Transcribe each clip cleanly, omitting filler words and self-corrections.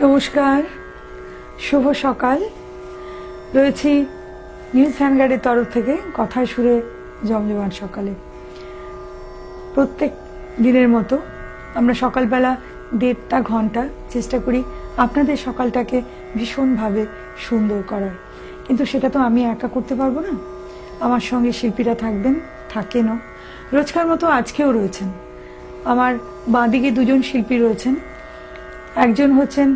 নমস্কার, শুভ সকাল। রয়েছি নিউজ ভ্যানগার্ডের তরফ থেকে কথায় সুরে জমজমাট সকালে। প্রত্যেক দিনের মতো আমরা সকালবেলা 1.5 ঘন্টা চেষ্টা করি আপনাদের সকালটাকে ভীষণভাবে সুন্দর করার, কিন্তু সেটা তো আমি একা করতে পারবো না। আমার সঙ্গে শিল্পীরা থাকবেন, থাকেনও, রোজকার মতো আজকেও রয়েছেন। আমার বাঁদিকে দুজন শিল্পী রয়েছেন। একজন হচ্ছেন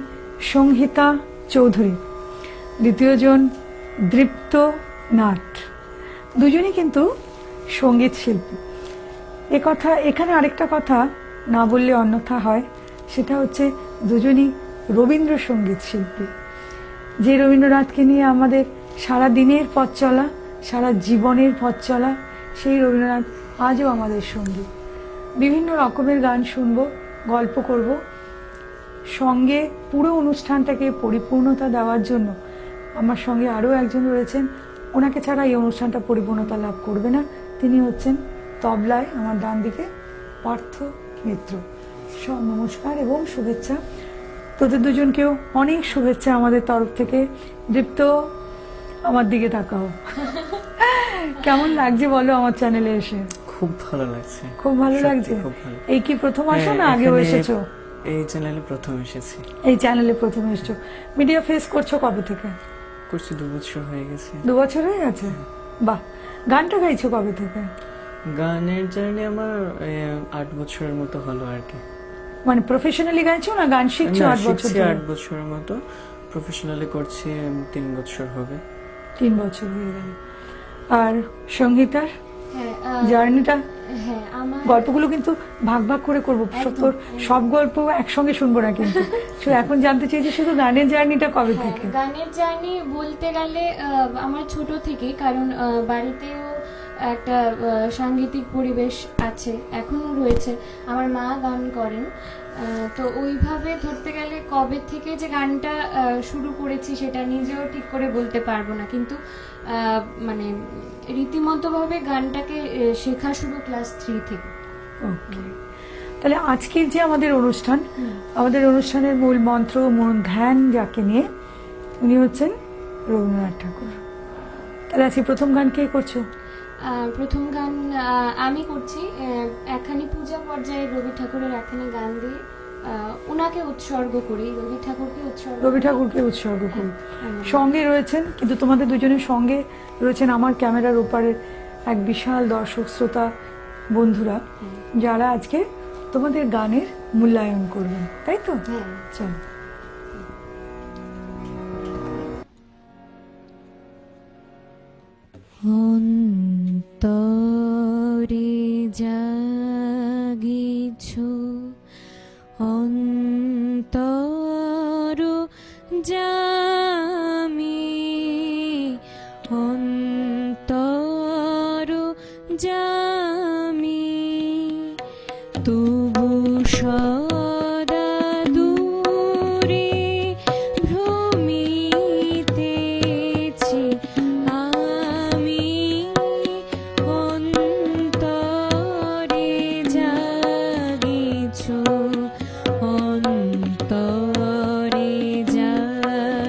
সংহিতা চৌধুরী, দ্বিতীয়জন দৃপ্ত নাট। দুজনই কিন্তু সঙ্গীত শিল্পী। এখানে আরেকটা কথা না বললে অন্যথা হয়, সেটা হচ্ছে দুজনই রবীন্দ্রসঙ্গীত শিল্পী। যে রবীন্দ্রনাথকে নিয়ে আমাদের সারা দিনের পথ চলা, সারা জীবনের পথ চলা, সেই রবীন্দ্রনাথ আজও আমাদের সঙ্গী। বিভিন্ন রকমের গান শুনবো, গল্প করব। সঙ্গে পুরো অনুষ্ঠানটাকে পরিপূর্ণতা দেওয়ার জন্য আমার সঙ্গে আরও একজন রয়েছেন। ওনাকে ছাড়া এই অনুষ্ঠানটা পরিপূর্ণতা লাভ করবে না। তিনি হচ্ছেন তবলায় আমার ডান দিকে পার্থ মিত্র। নমস্কার এবং শুভেচ্ছা। তোদের দুজনকেও অনেক শুভেচ্ছা আমাদের তরফ থেকে। দীপ্ত, আমার দিকে তাকাও। কেমন লাগছে বলো আমার চ্যানেলে এসে? খুব ভালো লাগছে। খুব ভালো লাগছে। এই কি প্রথম আসো না আগেও এসেছো? এই চ্যানেলে প্রথম এসেছি। এই চ্যানেলে প্রথম এসেছো। মিডিয়া ফেস করছো কবে থেকে? করছি 2 বছর হয়ে গেছে। 2 বছর হয়ে গেছে? বাহ। গানটা গাইছো কবে থেকে? গানের জার্নি আমার 8 বছরের মতো হলো আর কি। মানে প্রফেশনালি গাইছো না গান শিখছো 8 বছর ধরে? 8 বছরের মতো। প্রফেশনালি করছি 3 বছর হবে। 3 বছর হয়ে গেল। আর সংগীতার জার্নিটা? হ্যাঁ, আমার গল্পগুলো কিন্তু ভাগ ভাগ করে করবো, সব গল্প একসঙ্গে শুনবো না কিন্তু। এখন জানতে চাইছি শুধু গানের জার্নিটা কবে থেকে? গানের জার্নি বলতে গেলে আমার ছোট থেকে, কারণ বাড়িতেও একটা সাংগীতিক পরিবেশ আছে, এখনো রয়েছে। আমার মা গান করেন, তো ওইভাবে ধরতে গেলে কবে থেকে যে গানটা শুরু করেছি সেটা নিজেও ঠিক করে বলতে পারবো না, কিন্তু মানে রীতিমতো ভাবে গানটাকে শেখা শুরু ক্লাস 3 থেকে। ওকে, তাহলে আজকের যে আমাদের অনুষ্ঠানের মূল মন্ত্র, মূল ধ্যান যাকে নিয়ে, উনি হচ্ছেন রবীন্দ্রনাথ ঠাকুর। তাহলে আজকে প্রথম গান কে করছো? প্রথম গান আমি করছি একখানি পূজা পর্যায়ে রবি ঠাকুরের একখানি গান দিয়ে ওনাকে উৎসর্গ করি, রবি ঠাকুরকে উৎসর্গ করি। সঙ্গে রয়েছেন, কিন্তু তোমাদের দুজনের সঙ্গে রয়েছেন আমার ক্যামেরার ওপারের এক বিশাল দর্শক শ্রোতা বন্ধুরা, যারা আজকে তোমাদের গানের মূল্যায়ন করবেন, তাই তো? চল। অন্তরে জাগিছো, অন্তর জামি, অন্তর জামি, তবু সদা দূরে ভ্রমিতেছি আমি, অন্তরে জাগিছো, অন্তরে জাগিছো।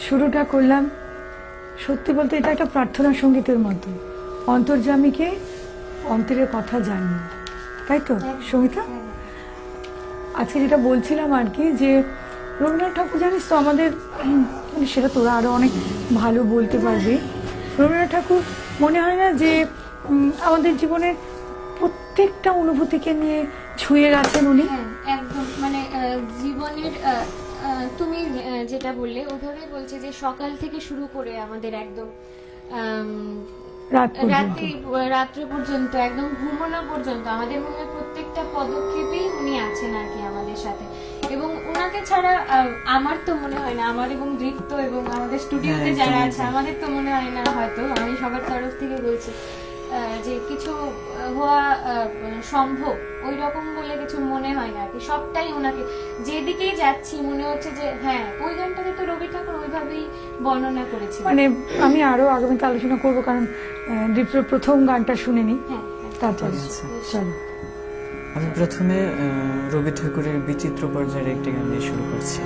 শুরুটা করলাম, সত্যি বলতে এটা একটা প্রার্থনা সঙ্গীতের মতো, অন্তর্যামীকে অন্তরের কথা জানি, তাই তো সঙ্গীতা? আজকে যেটা বলছিলাম আর কি, যে রবীন্দ্রনাথ ঠাকুর জানিস তো আমাদের, মানে সেটা তোরা আরো অনেক ভালো বলতে পারবে, রবীন্দ্রনাথ ঠাকুর মনে হয় না যে আমাদের জীবনের প্রত্যেকটা অনুভূতিকে নিয়ে ছুঁয়ে গেছেন উনি? একদম, মানে জীবনের তুমি যেটা বললে ওইভাবে বলছে যে সকাল থেকে শুরু করে আমাদের একদম রাত্রে পর্যন্ত, একদম ঘুমানো পর্যন্ত আমাদের মনে প্রত্যেকটা পদক্ষেপেই উনি আছেন আর কি আমাদের সাথে। এবং ওনাকে ছাড়া আমার তো মনে হয় না, আমার এবং দৃপ্ত এবং আমাদের স্টুডিওতে যারা আছে আমাদের তো মনে হয় না, হয়তো আমি সবার তরফ থেকে বলছি যে কিছু হওয়া সম্ভব ওই রকম বলে কিছু মনে হয় না আর কি। সবটাই ওনাকে, যেদিকেই যাচ্ছি মনে হচ্ছে যে হ্যাঁ ওই গানটাকে তো রবি ঠাকুর ওইভাবেই বর্ণনা করেছে। মানে আমি আরো আগামীতে আলোচনা করবো, কারণ দীপ্তর প্রথম গানটা শুনিনি, তারপরে চলো। আমি প্রথমে রবি ঠাকুরের বিচিত্র পর্যায়ের একটি গান দিয়ে শুরু করছি।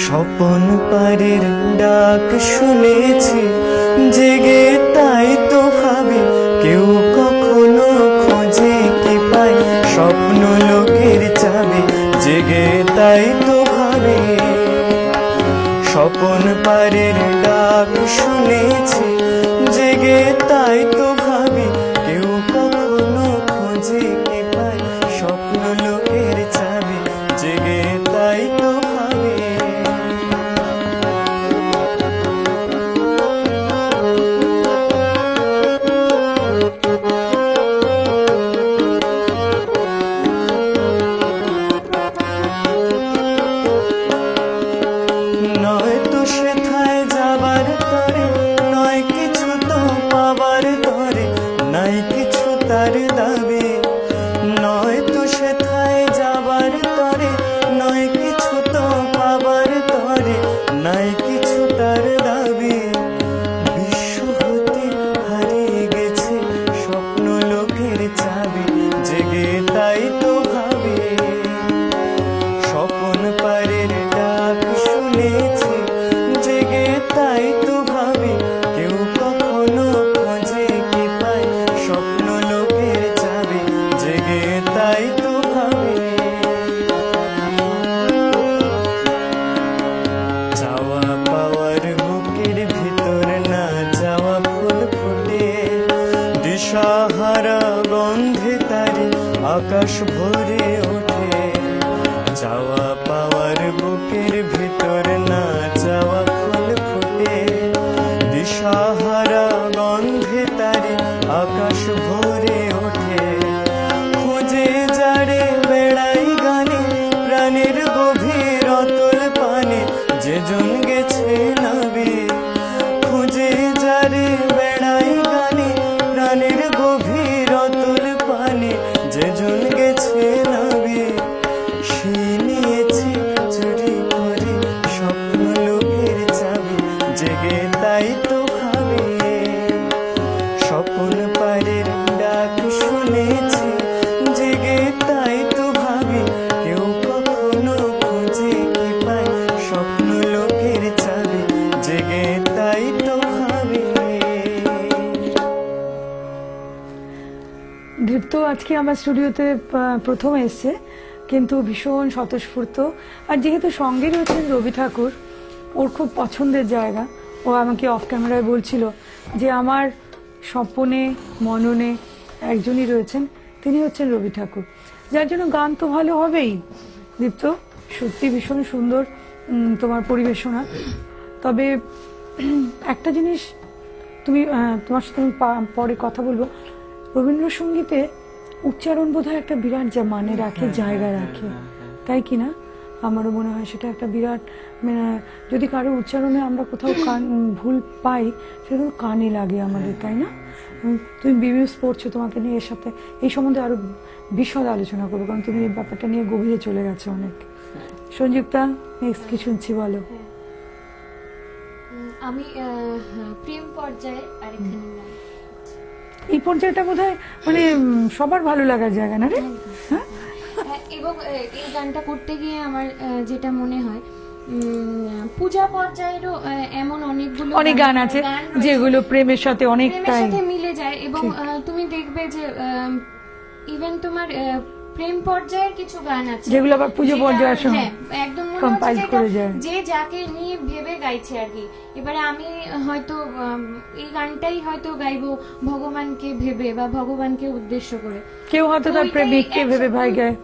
স্বপন পারের ডাক শুনেছি জেগে, তাই তো ভাবি কেউ কখনো খোঁজে কি পায় স্বপ্ন লোকের চাবি, জেগে তাই তো ভাবে। স্বপন পারের ডাক শুনেছি জেগে, তাই তো ভাবি কেউ কখনো খোঁজে কি পায় স্বপ্ন লোকের চাবি, জেগে তাই তো ভাবে। আকাশ ভরে ওঠে, চাওয়া পাওয়ার বুকের ভিতর না চাওয়া ফুল ফুটে, দিশাহারা গন্ধে তারে আকাশ ভরে ওঠে। খুঁজে যারে বেড়াই গানে প্রাণের গভীর অতল পানে, যেজন গেছে নাবে। খুঁজে যারে বেড়াই গানে প্রাণের গভীর অতল পানে, যেজন গেছে নাবে। সে নিয়েছে চুরি করে স্বপ্ন লোকের চাবি, জেগে তাই তো ভাবে। স্বপন পারের ডাক শুনেছি জেগে, তাই তো ভাবি কেউ কখনো খোঁজে কি পায় স্বপ্ন লোকের চাবি, জেগে তাই তো ভাবে। দীপ্ত আজকে আমার স্টুডিওতে প্রথম এসছে, কিন্তু ভীষণ স্বতঃস্ফূর্ত। আর যেহেতু সঙ্গে রয়েছেন রবি ঠাকুর, ওর খুব পছন্দের জায়গা। ও আমাকে অফ ক্যামেরায় বলছিল যে আমার স্বপনে মননে একজনই রয়েছেন, তিনি হচ্ছেন রবি ঠাকুর, যার জন্য গান তো ভালো হবেই। দীপ্ত সত্যি ভীষণ সুন্দর তোমার পরিবেশনা। তবে একটা জিনিস তুমি, তোমার সাথে আমি পরে কথা বলবো, রবীন্দ্রসঙ্গীতে উচ্চারণ বোধহয় একটা বিরাট যা মানে রাখে, জায়গা রাখে, তাই কি না? আমারও মনে হয় সেটা একটা বিরাট, মানে যদি কারো উচ্চারণে আমরা কোথাও ভুল পাই, সেটা কানে লাগে আমাদের, তাই না? তুমি বিবিএস পড়ছো, তোমাকে নিয়ে এর সাথে এই সম্বন্ধে আরো বিশদ আলোচনা করবো, কারণ তুমি এই ব্যাপারটা নিয়ে গভীরে চলে গেছো অনেক। সঞ্যুক্তা, নেক্সট কি শুনছি বলো? আমি প্রেম পর্যায়ে আরেকখানি গান। এই পর্যায়টা বোধহয় মানে সবার ভালো লাগার জায়গা না রে? হ্যাঁ, এবং এই গানটা করতে গিয়ে আমার যেটা মনে হয় পূজা পর্যায়েরও এমন অনেক গান আছে যেগুলো প্রেমের সাথে অনেকটাই মিলে যায়। এবং তুমি দেখবে যে ইভেন তোমার প্রেম পর্যায়ের কিছু গান আছে যেগুলো আবার পুজো পর্যায়ের সঙ্গে একদম মনে কম্পাইল হচ্ছে করে যায়, যে যাকে নিয়ে ভেবে গাইছে আর কি। এবারে আমি হয়তো এই গানটাই হয়তো গাইবো ভগবানকে ভেবে বা ভগবানকে উদ্দেশ্য করে, কেউ হয়তো তার প্রেমিককে ভেবে ভাই গায়।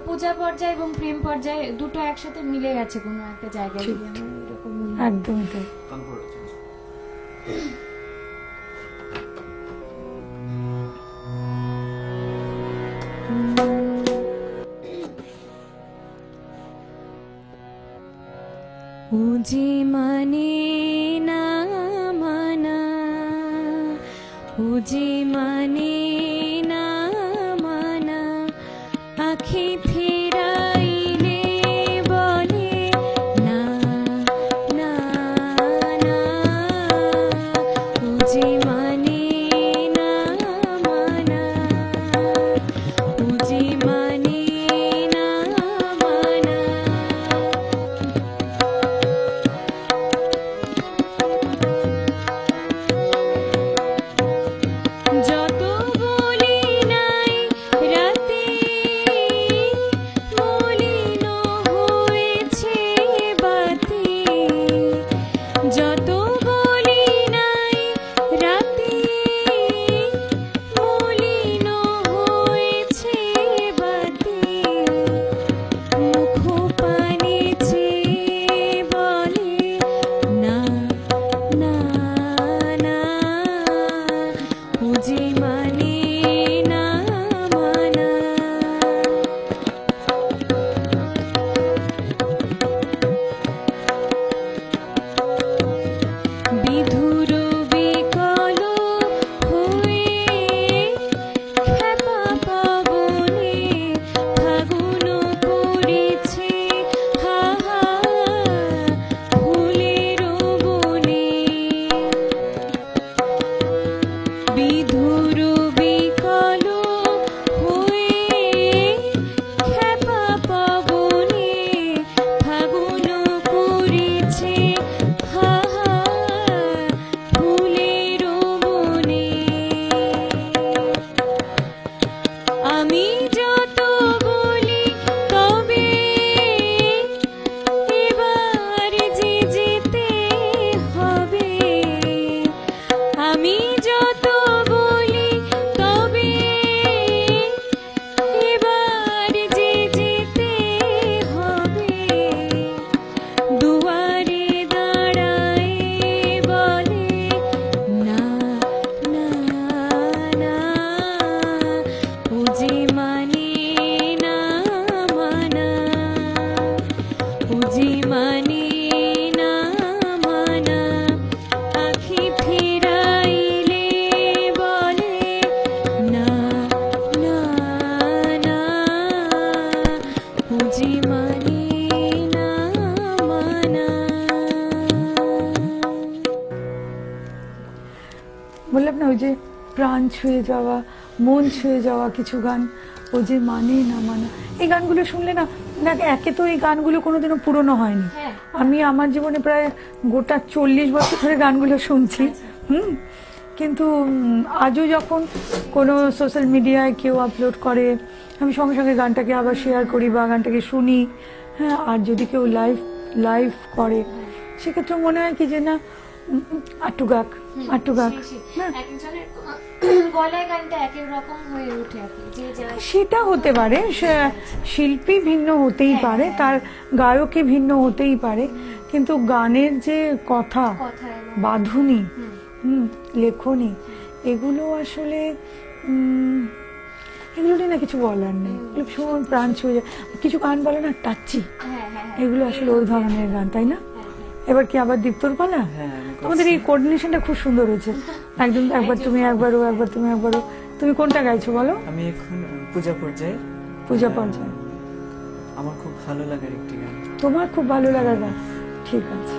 পূজা পর্যায়ে এবং প্রেম পর্যায়ে দুটো একসাথে মিলে গেছে কোনো একটা জায়গায় গিয়ে, আমার এরকম মনে হয়। একদমই তাই। উজি মানে না মানা, উজি মানে না মানা, আখি ফিরাইলে বলে না না না, উজি মানে না মানা, উজি মানে না মানা। যত বলি নাই রাতে মলিন হয়েছে বাতি, যত বলি নাই রাতে মলিন হয়েছে বাতি, মুখ পানে চেয়ে বলে না না না, উজি মানে না মানা। বিধুর বিকল হয়ে খেপা পবনে ফাগুন পড়েছে হা হা ফুলের বনে, বিধুর বিকল হয়ে খেপা পবনে ফাগুন পড়েছে হা হা ফুলের বনে। আমি যত বলি তবে এবার যে যেতে হবে, আমি যত বলি তবে এবার যে যেতে হবে, দুয়ারে দাঁড়ায় বলে না না না, উজি মানে না মানা, উজি মানে না মানা, আখি ফিরাইলে বলে না না না, উজি মানে না মানা। বললাম না, ওই যে প্রাণ ছুঁয়ে যাওয়া, মন ছুঁয়ে যাওয়া কিছু গান, ও যে মানে না মানা, এই গানগুলো শুনলে না, দেখ একে তো এই গানগুলো কোনোদিনও পুরনো হয়নি। হ্যাঁ। আমি আমার জীবনে প্রায় গোটা 40 বছর ধরে গানগুলো শুনছি। কিন্তু আজও যখন কোনো সোশ্যাল মিডিয়ায় কেউ আপলোড করে, আমি সঙ্গে সঙ্গে গানটাকে আবার শেয়ার করি বা গানটাকে শুনি। হ্যাঁ, আর যদি কেউ লাইভ করে, সেক্ষেত্রে মনে হয় কি যে না, আট্টু গাক আট্টু গাক। হ্যাঁ, একজনের গলায় গানটা এক এক রকম হয়ে ওঠে আর কি, যে যার সেটা হতে পারে, শিল্পী ভিন্ন হতেই পারে, তার গায়কই ভিন্ন হতেই পারে, কিন্তু গানের যে কথা, কথা এবং বাঁধুনি, লেখনী, এগুলো আসলে এগুলো নিয়ে না কিছু বলার নেই। এগুলো ভীষণ প্রাণ ছুঁয়ে যায়। কিছু গান বলে না টাচি, এগুলো আসলে ওই ধরনের গান, তাই না? এবার কি আবার দীপ্তর পালা? তোমাদের এই কোঅর্ডিনেশনটা খুব সুন্দর হয়েছে একদম। একবার তুমি একবার ও, একবার তুমি একবার ও। তুমি কোনটা গাইছো বলো? আমি এখন পূজা পর্যায়ে। পূজা পর্যায়ে আমার খুব ভালো লাগার একটি গান। তোমার খুব ভালো লাগার গান, ঠিক আছে।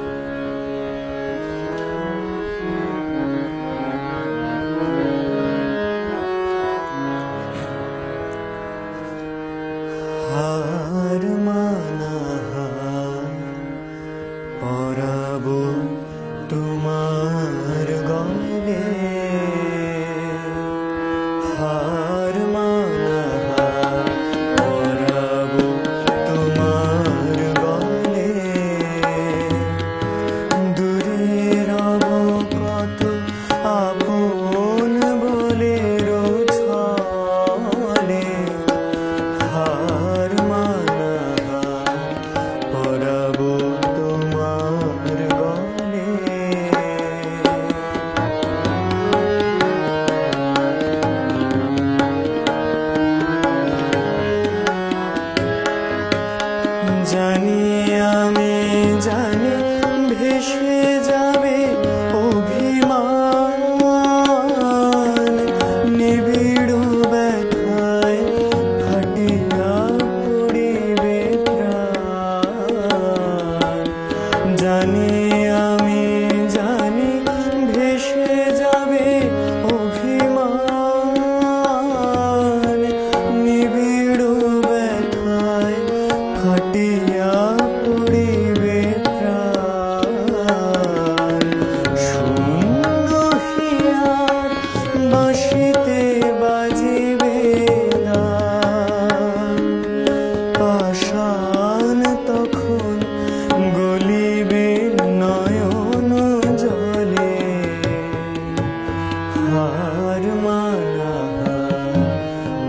হার মানা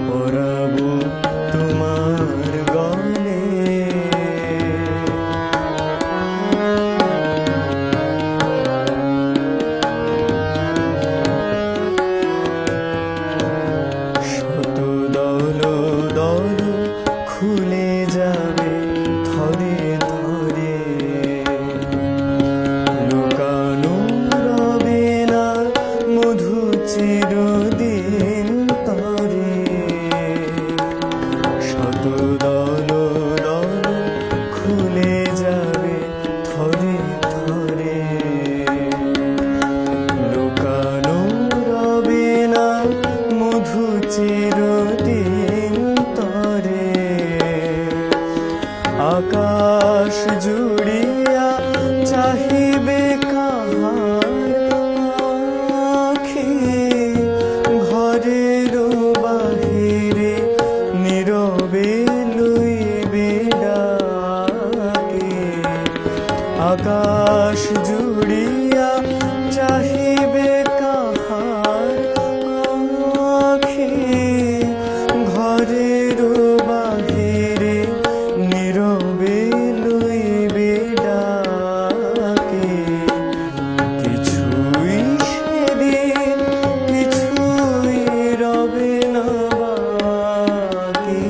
পরাবো তোমার গলে। শত দল দল খুলে যাবে ধরে ধরে, লুকানো রবে না মধু চিরদিন তরে। শত দল দল খুলে যাবে ধরে ধরে, লুকানো রবে না মধু চিরদিন তরে। আকাশ জুড়িয়া চাহিবে কাহার আখি, ঘরের বাহিরে নীরবে লইবে ডাকে। আকাশ জুড়িয়া চাহিবে কাহার আখি, ঘরের বাহিরে নীরবে লইবে ডাকে। কিছুই সেদিন কিছুই রবে না বাকি,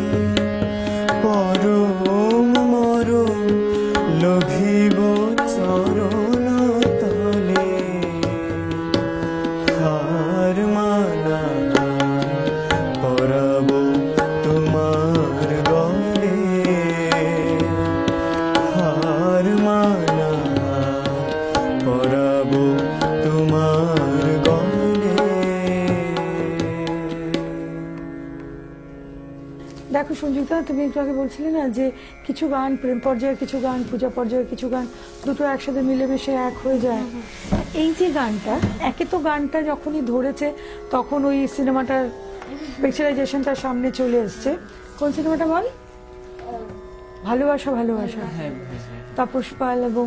পরম মরম লভিব চরণ তলে। হার মানা পরাবো তোমার গলে, হার মানা পরাবো তোমার গলে। দেখো সঞ্জুতা, তুমি একটু আগে বলছিলে না যে কিছু গান প্রেম পর্যায়ের, কিছু গান পূজা পর্যায়ের, কিছু গান দুটো একসাথে মিলেমিশে এক হয়ে যায়। এই যে গানটা, একে তো গানটা যখনই ধরেছে তখন ওই সিনেমাটার পিকচারাইজেশনটা সামনে চলে এসছে। কোন সিনেমাটা বল? ভালোবাসা ভালোবাসা, তাপস পাল এবং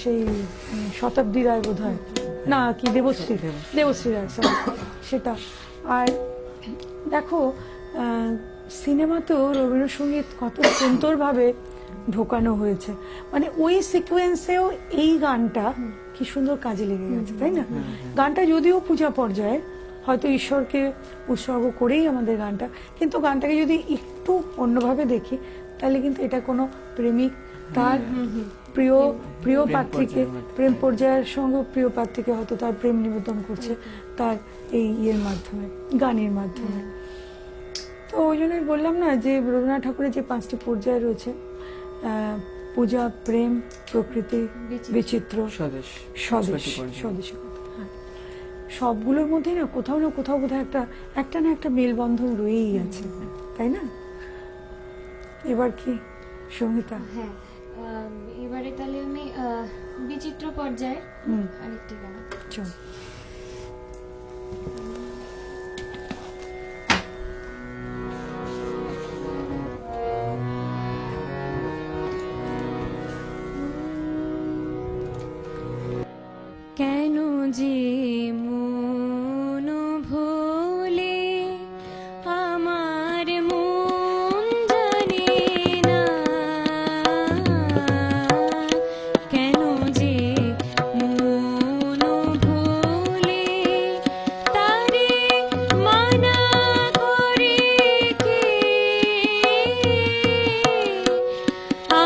সেই শতাব্দী রায় বোধ হয়, না কি দেবশ্রী, দেবশ্রী রায়, sorry, সেটা। আর দেখো সিনেমাতেও রবীন্দ্রসঙ্গীত কত সুন্দরভাবে ঢোকানো হয়েছে, মানে ওই সিকোয়েন্সেও এই গানটা কি সুন্দর কাজে লেগে গেছে, তাই না? গানটা যদিও পূজা পর্যায়ে, হয়তো ঈশ্বরকে উৎসর্গ করেই আমাদের গানটা, কিন্তু গানটাকে যদি একটু অন্যভাবে দেখি তাহলে কিন্তু এটা কোনো প্রেমিক তার প্রিয় পাত্রীকে, প্রেম পর্যায়ের সঙ্গে প্রিয় পাত্রীকে হয়তো তার প্রেম নিবেদন করছে তার এই ইয়ের মাধ্যমে, গানের মাধ্যমে। তো ওই জন্যই বললাম না যে রবীন্দ্রনাথ ঠাকুরের যে 5টি পর্যায় রয়েছে, পূজা, প্রেম, প্রকৃতি, বিচিত্র, স্বদেশী, সবগুলোর মধ্যে না কোথাও বোধহয় একটা না একটা মেলবন্ধন রয়েই আছে, তাই না? এবার কি সঙ্গীতা? হ্যাঁ, এবারে তাহলে আমি বিচিত্র পর্যায়ের আরেকটি গান। চল। কেন যে মন ভোলে আমার মন জানে না, কেন যে মন ভোলে তারে মানা করে কে,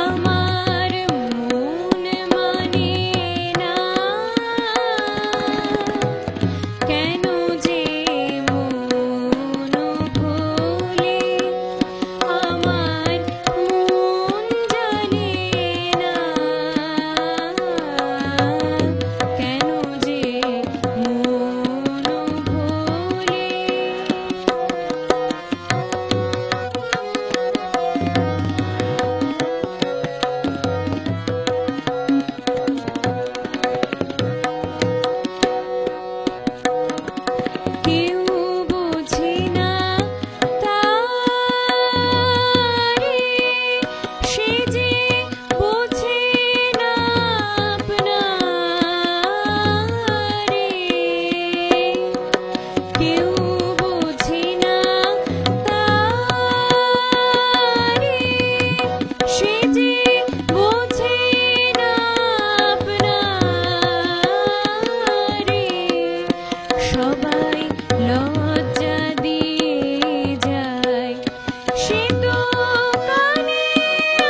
আমার মন মানে না। কেউ বোঝে না তারে, সে যে বোঝে না আপনারে। সবাই লজ্জা দিয়ে যায়, সে তো কানে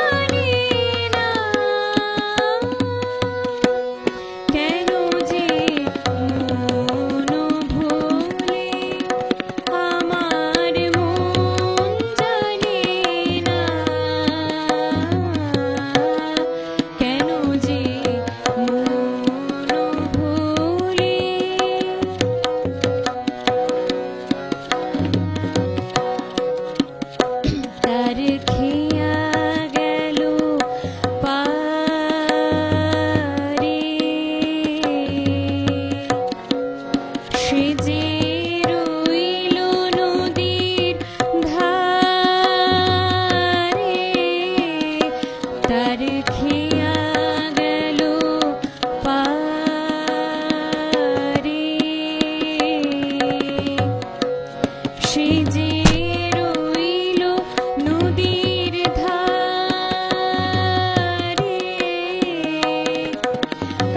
আনে না। কেন যে মন ভোলে আমার মন জানে না, কেন যে মন ভোলে। তার খেয়া গেল পারে, সে যে রইল নদীর ধারে। তার খেয়া গেল পারে, সে যে রইল নদীর ধারে।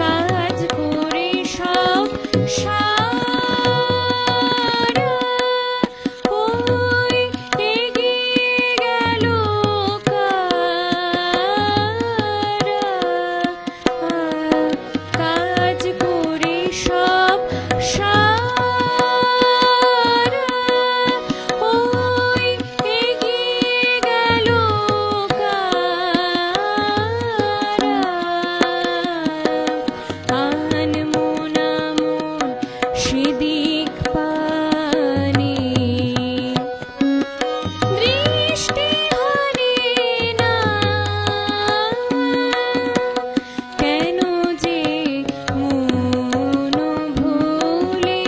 কাজ করে সব সারা, ওই এগিয়ে গেল কারা। কাজ করে সব সারা, ওই এগিয়ে গেল কারা। আনমো না মন সেদিক পানে, দৃষ্টি হারে না। কেন যে মন ভোলে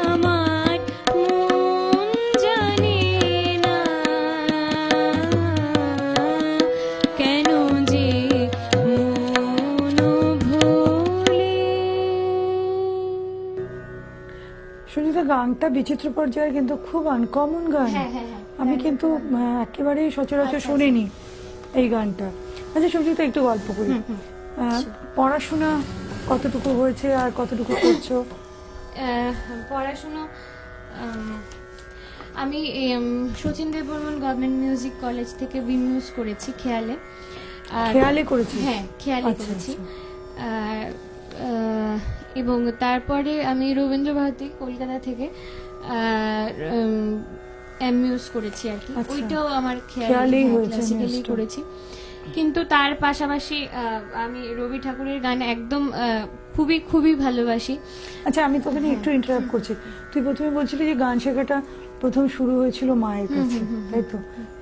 আমার মন জানে না, কেন যে মন ভোলে। সুজিতা, গানটা বিচিত্র পর্যায়ে কিন্তু খুব আনকমন গান। হ্যাঁ, হ্যাঁ, হ্যাঁ। আমি কিন্তু একেবারেই সচরাচর শুনিনি এই গানটা। আচ্ছা সুজিতা, একটু গল্প করি। পড়াশোনা কতটুকু হয়েছে আর কতটুকু করছো? পড়াশুনো আমি Sachin Debbarman government music college থেকে বিমিউজ করেছি খেয়ালে। আর খেয়ালে করেছিস? হ্যাঁ, খেয়ালে আচ্ছা, করেছি। আচ্ছা। আর এবং তারপরে আমি রবীন্দ্র ভারতী কলকাতা থেকে এমইউজ করেছি আর কি। আচ্ছা। ওইটাও আমার খেয়ালেই হয়েছে, ক্লাসিক্যালি নিশ্চয়। করেছি। কিন্তু তার পাশাপাশি আমি রবি ঠাকুরের গান একদম খুবই খুবই ভালোবাসি। আচ্ছা, আমি তোকে নিয়ে একটু ইন্টারাপ্ট করছি। তুই প্রথমে বলছিলি যে গান শেখাটা প্রথম শুরু হয়েছিল মায়ের কাছে, তাই তো?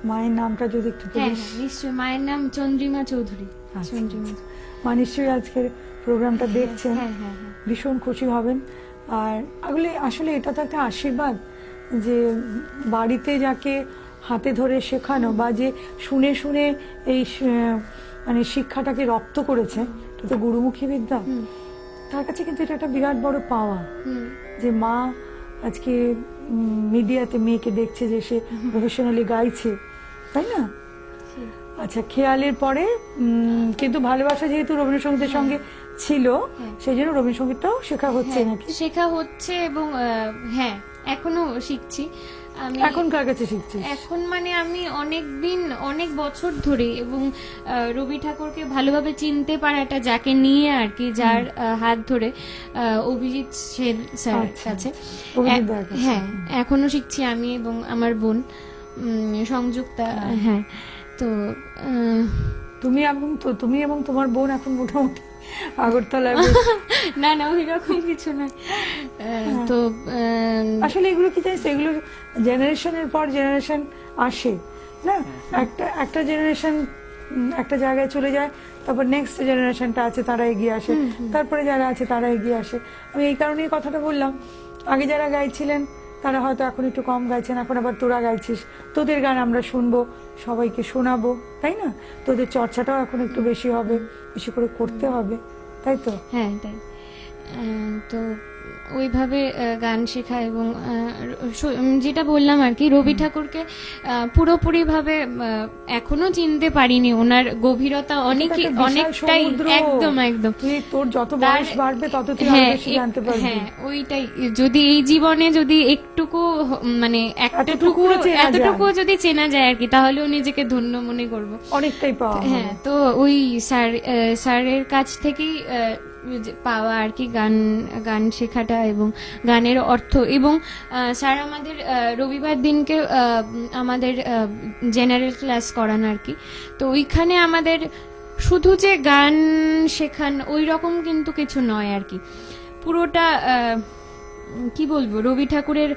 মায়ের নামটা যদি একটু হ্যাঁ বলিস। হ্যাঁ, নিশ্চয়ই। মায়ের নাম চন্দ্রিমা চৌধুরী। আচ্ছা, চন্দ্রিমা। আচ্ছা। মা নিশ্চয়ই আজকের প্রোগ্রামটা দেখছেন, হ্যাঁ হ্যাঁ হ্যাঁ। ভীষণ খুশি হবেন। আর আসলে এটা তো একটা আশীর্বাদ যে বাড়িতে যাকে হাতে ধরে শেখানো বা যে শুনে শুনে এই মানে শিক্ষাটাকে রপ্ত করেছে, এটা তো গুরুমুখী বিদ্যা। তার কাছে কিন্তু এটা একটা বিরাট বড় পাওয়া যে মা আজকে মিডিয়াতে মেয়েকে দেখছে যে সে প্রফেশনালি গাইছে, তাই না? আচ্ছা, খেয়ালের পরে কিন্তু ভালোবাসা যেহেতু রবীন্দ্রসঙ্গীতের সঙ্গে ছিল, সেই জন্য রবীন্দ্রসঙ্গীতটাও শেখা হচ্ছে নাকি? শেখা হচ্ছে এবং হ্যাঁ এখনো শিখছি। আমি এখন কার কাছে শিখছিস? এখন মানে আমি অনেক বছর ধরে এবং রবি ঠাকুরকে ভালোভাবে চিনতে পারাটা যাকে নিয়ে আর কি, যার হাত ধরে অভিজিৎ সেন স্যার কাছে। হ্যাঁ, এখনো শিখছি আমি এবং আমার বোন সংযুক্তা। হ্যাঁ, তো তুমি এবং তোমার বোন এখন মোটামুটি আগরতলায়। না না, ওই রকম কিছু না। তো আসলে এগুলো কি জানিস, এগুলো জেনারেশনের পর জেনারেশন আসে না। একটা জেনারেশন একটা জায়গায় চলে যায়, তারপর নেক্সট জেনারেশনটা আছে, তারা এগিয়ে আসে, তারপরে যারা আছে তারা এগিয়ে আসে। আমি এই কারণেই কথাটা বললাম, আগে যারা গাইছিলেন তারা হয়তো এখন একটু কম গাইছেন, এখন আবার তোরা গাইছিস, তোদের গান আমরা শুনবো, সবাইকে শোনাবো, তাই না? তোদের চর্চাটাও এখন একটু বেশি হবে, বেশি করে করতে হবে, তাই তো? হ্যাঁ তাই। তো ওইভাবে গান শেখা এবং যেটা বললাম আর কি, রবি ঠাকুরকে পুরোপুরি ভাবে এখনো চিনতে পারিনি, ওনার গভীরতা অনেকটাই, একদম একদম। তোর যত বয়স বাড়বে তত তুই আরো বেশি জানতে পারবি। হ্যাঁ, ওইটাই। যদি এই জীবনে যদি একটুকু মানে এতটুকু যদি চেনা যায় আর কি, তাহলেও নিজেকে ধন্য মনে করব, অনেকটাই পাওয়া। হ্যাঁ, তো ওই স্যারের কাছ থেকেই পাওয়া আর কি গান শেখাটা এবং গানের অর্থ। এবং স্যার আমাদের রবিবার দিনকে আমাদের জেনারেল ক্লাস করান আর কি, তো ওইখানে আমাদের শুধু যে গান শেখান ওই রকম কিন্তু কিছু নয় আর কি, পুরোটা কি বলবো, রবি ঠাকুরের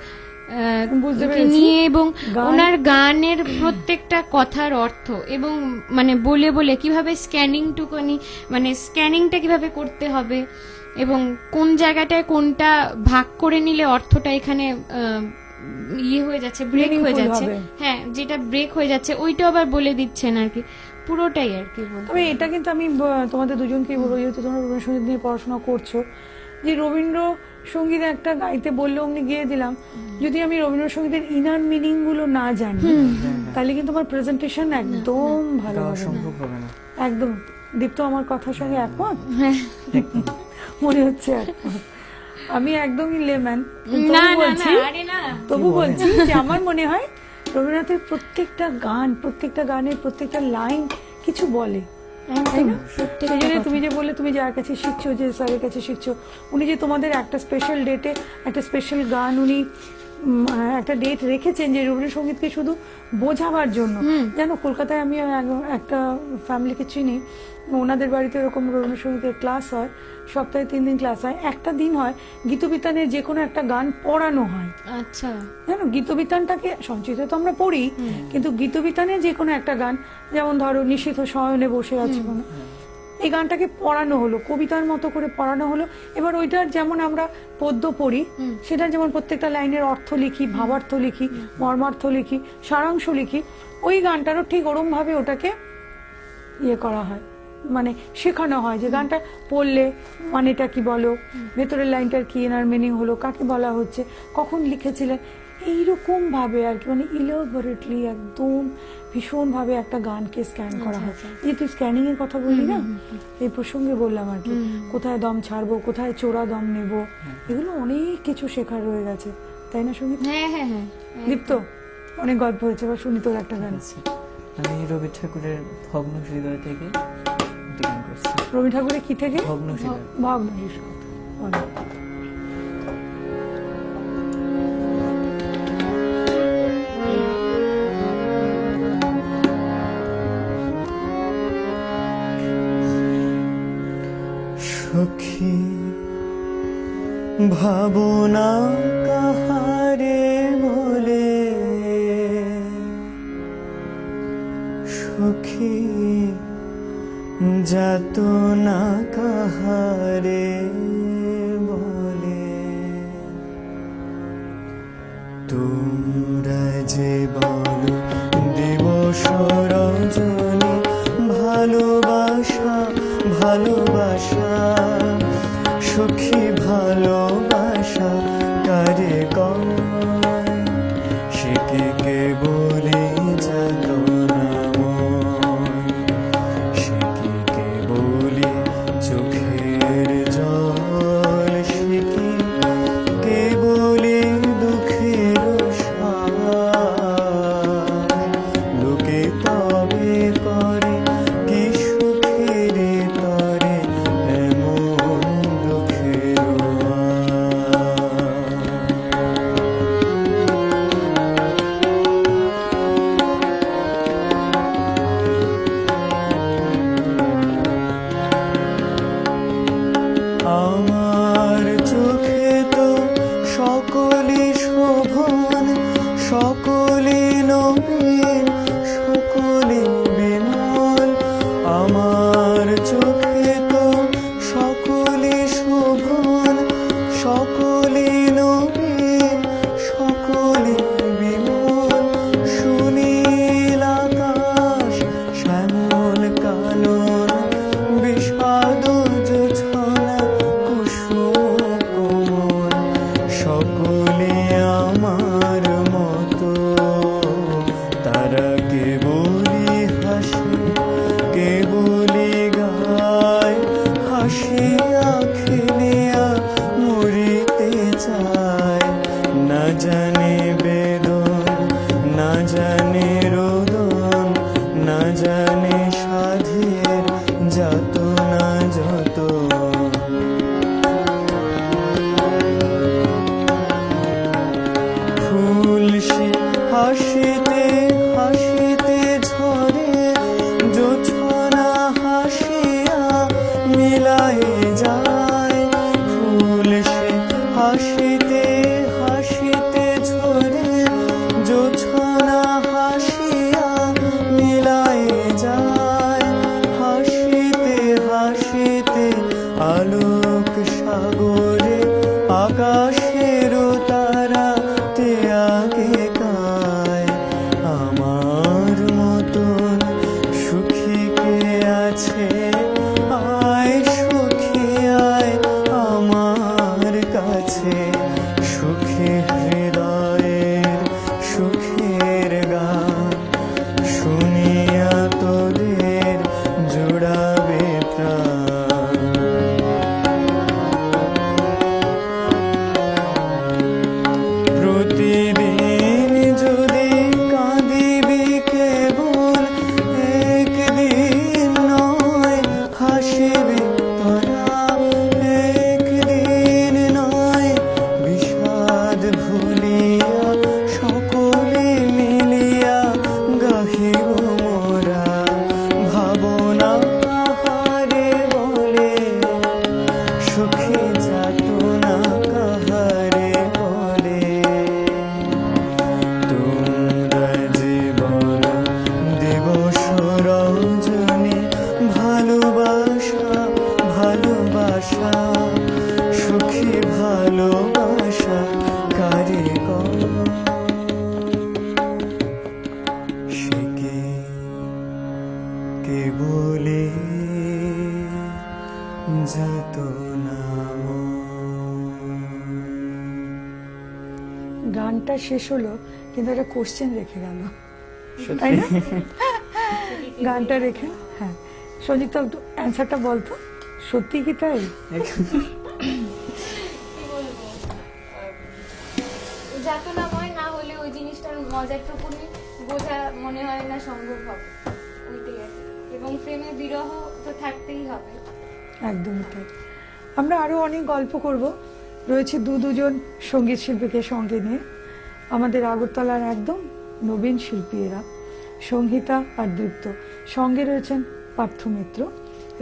নিয়ে এবং ওনার গানের প্রত্যেকটা কথার অর্থ, এবং মানে বলে বলে কিভাবে স্ক্যানিংটা কিভাবে করতে হবে এবং কোন জায়গাটায় কোনটা ভাগ করে নিলে অর্থটা এখানে ইয়ে হয়ে যাচ্ছে, ব্রেক হয়ে যাচ্ছে, হ্যাঁ, যেটা ব্রেক হয়ে যাচ্ছে ওইটা আবার বলে দিচ্ছেন আর কি, পুরোটাই আর কি। তবে এটা কিন্তু আমি তোমাদের দুজনকেই বলবো, যেহেতু তোমরা রবীন্দ্রসঙ্গীত নিয়ে পড়াশোনা করছো, যে রবীন্দ্রসঙ্গীত একটা গাইতে বললে অমনি গিয়ে দিলাম, যদি আমি রবীন্দ্রসঙ্গীতের ইনার মিনিং গুলো না জানি তাহলে কিন্তু আমার প্রেজেন্টেশন একদম ভালো হবে না। একদম। দীপ্ত আমার কথার সঙ্গে একমত? মনে হচ্ছে একমত। আমি একদমই লেম্যান, তবু বলছি যে আমার মনে হয় রবীন্দ্রনাথের প্রত্যেকটা গানের প্রত্যেকটা লাইন কিছু বলে। তুমি যে বললে তুমি যার কাছে শিখছো, যে স্যারের কাছে শিখছো, উনি যে তোমাদের একটা স্পেশাল ডেটে একটা স্পেশাল গান উনি একটা ডেট রেখেছেন যে রবীন্দ্রসঙ্গীতকে শুধু বোঝাবার জন্য। জানো, কলকাতায় আমি একটা ফ্যামিলিকে চিনি, ওনাদের বাড়িতে এরকম রবীন্দ্রসঙ্গীতের ক্লাস হয়, সপ্তাহে 3 দিন ক্লাস হয়, একটা দিন হয় গীতবিতানের যে কোনো একটা গান পড়ানো হয়। আচ্ছা, জানো, গীতবিতানটাকে সঞ্চিত তো আমরা পড়ি, কিন্তু গীতবিতানের যে কোনো একটা গান, যেমন ধরো নিশীথ শয়নে বসে আছে কোনো, এই গানটাকে পড়ানো হলো, কবিতার মতো করে পড়ানো হলো। এবার ওইটার যেমন আমরা পদ্য পড়ি, সেটা যেমন প্রত্যেকটা লাইনের অর্থ লিখি, ভাবার্থ লিখি, মর্মার্থ লিখি, সারাংশ লিখি, ওই গানটারও ঠিক ওরম ভাবে ওটাকে ইয়ে করা হয়, মানে শেখানো হয় যে গানটা পড়লে মানেটা কি বলো, ভেতরের লাইনটার কি এনার মিনিং হলো, কাকে বলা হচ্ছে, কখন লিখেছিলেন, এইরকম ভাবে আর কি, মানে ইলাবোরেটলি একদম ভীষণ ভাবে একটা গানকে স্ক্যান করা হয়। যে তুই স্ক্যানিং এর কথা বললি না, এই প্রসঙ্গে বললাম আর কি, কোথায় দম ছাড়বো, কোথায় চোরা দম নেব, এগুলো অনেক কিছু শেখার রয়ে গেছে, তাই না সঙ্গীত? হ্যাঁ, দীপ্ত, অনেক গল্প হয়েছে, এবার শুনি তোর একটা গান। আমি রবি ঠাকুরের ভগ্ন হৃদয় থেকে গান করছি। রবি ঠাকুরের কি থেকে? ভগ্ন হৃদয়। ভগ্ন হৃদয়। সখী ভাবনা কাহারে বলে, সখী যাতনা কাহারে বলে, তোমরা যে বল দিবস রজনী, ভালোবাসা ভালোবাসা, সখী ভালোবাসা কারে কয়, সে কে বলে যাতনাময়, সে কে বলে চোখের জল, সে কে বলে দুঃখের শ্বাস, লোকে তবে করে কি সুখের তরে এমন দুঃখের আমার চোখে তো সকলে শোভন, সকলে নবীন, সকলে বিমল, আমার চোখে তো সকলে শোভন, সকলে নবীন, সকলে বিমল, সুনীল আকাশ শ্যামল কানন, বিষাদ জোছনা কুসুম কোমল, না জানে বেদন, না জানে রোদন, না জানে সাধের যাতনা যত। ফুল সে হাসিতে হাসিতে ঝরে, জোছনা হাসিয়া মিলায় যায়। ফুল সে হাসিতে হাসিতে ঝরে, জোছনা হাসিয়া মিলায় যায়। হাসিতে হাসিতে আলোক সাগরে, আকাশের তারা তে আগে গায়। আমার মতন সুখী কে আছে, আয় সুখী আয় আমার কাছে। সুখী হৃদয়ের সুখের গান শুনিয়া তোদের জুড়াবে প্রাণ। প্রতিদিন যদি কাঁদিবি কেবল, একদিন নয় হাসিবি তোরা। একদিন নয় বিষাদ ভুলিয়া, সকলে মিলিয়া গাহিব মোরা। ভাবনা কাহারে বলে, সুখী যাতনা কাহারে বলে। তোমরা যে বলো দিবস রজনী, ভালোবাসা ভালোবাসা, সুখী ভালোবাসা কারে গো। সে কে বলে যাতনা গানটা শেষ হলো কিন্তু একটা কোশ্চেন রেখে গেল, তাই না? গানটা রেখে, হ্যাঁ সঞ্জিত একটু অ্যান্সারটা বলতো, সত্যি কি তাই? যাতনাময় না হলে ওই জিনিসটার মজাটুকুনি বোঝা মনে হয় না সম্ভব হবে, ওইটাই আর কি। এবং প্রেমে বিরহ তো থাকতেই হবে। একদমই তাই। আমরা আরো অনেক গল্প করব, রয়েছে দুজন সঙ্গীত শিল্পীকে সঙ্গে নিয়ে। আমাদের আগরতলার একদম নবীন শিল্পী এরা, সংহিতা আর দীপ্ত। সঙ্গে রয়েছেন পার্থ মিত্র,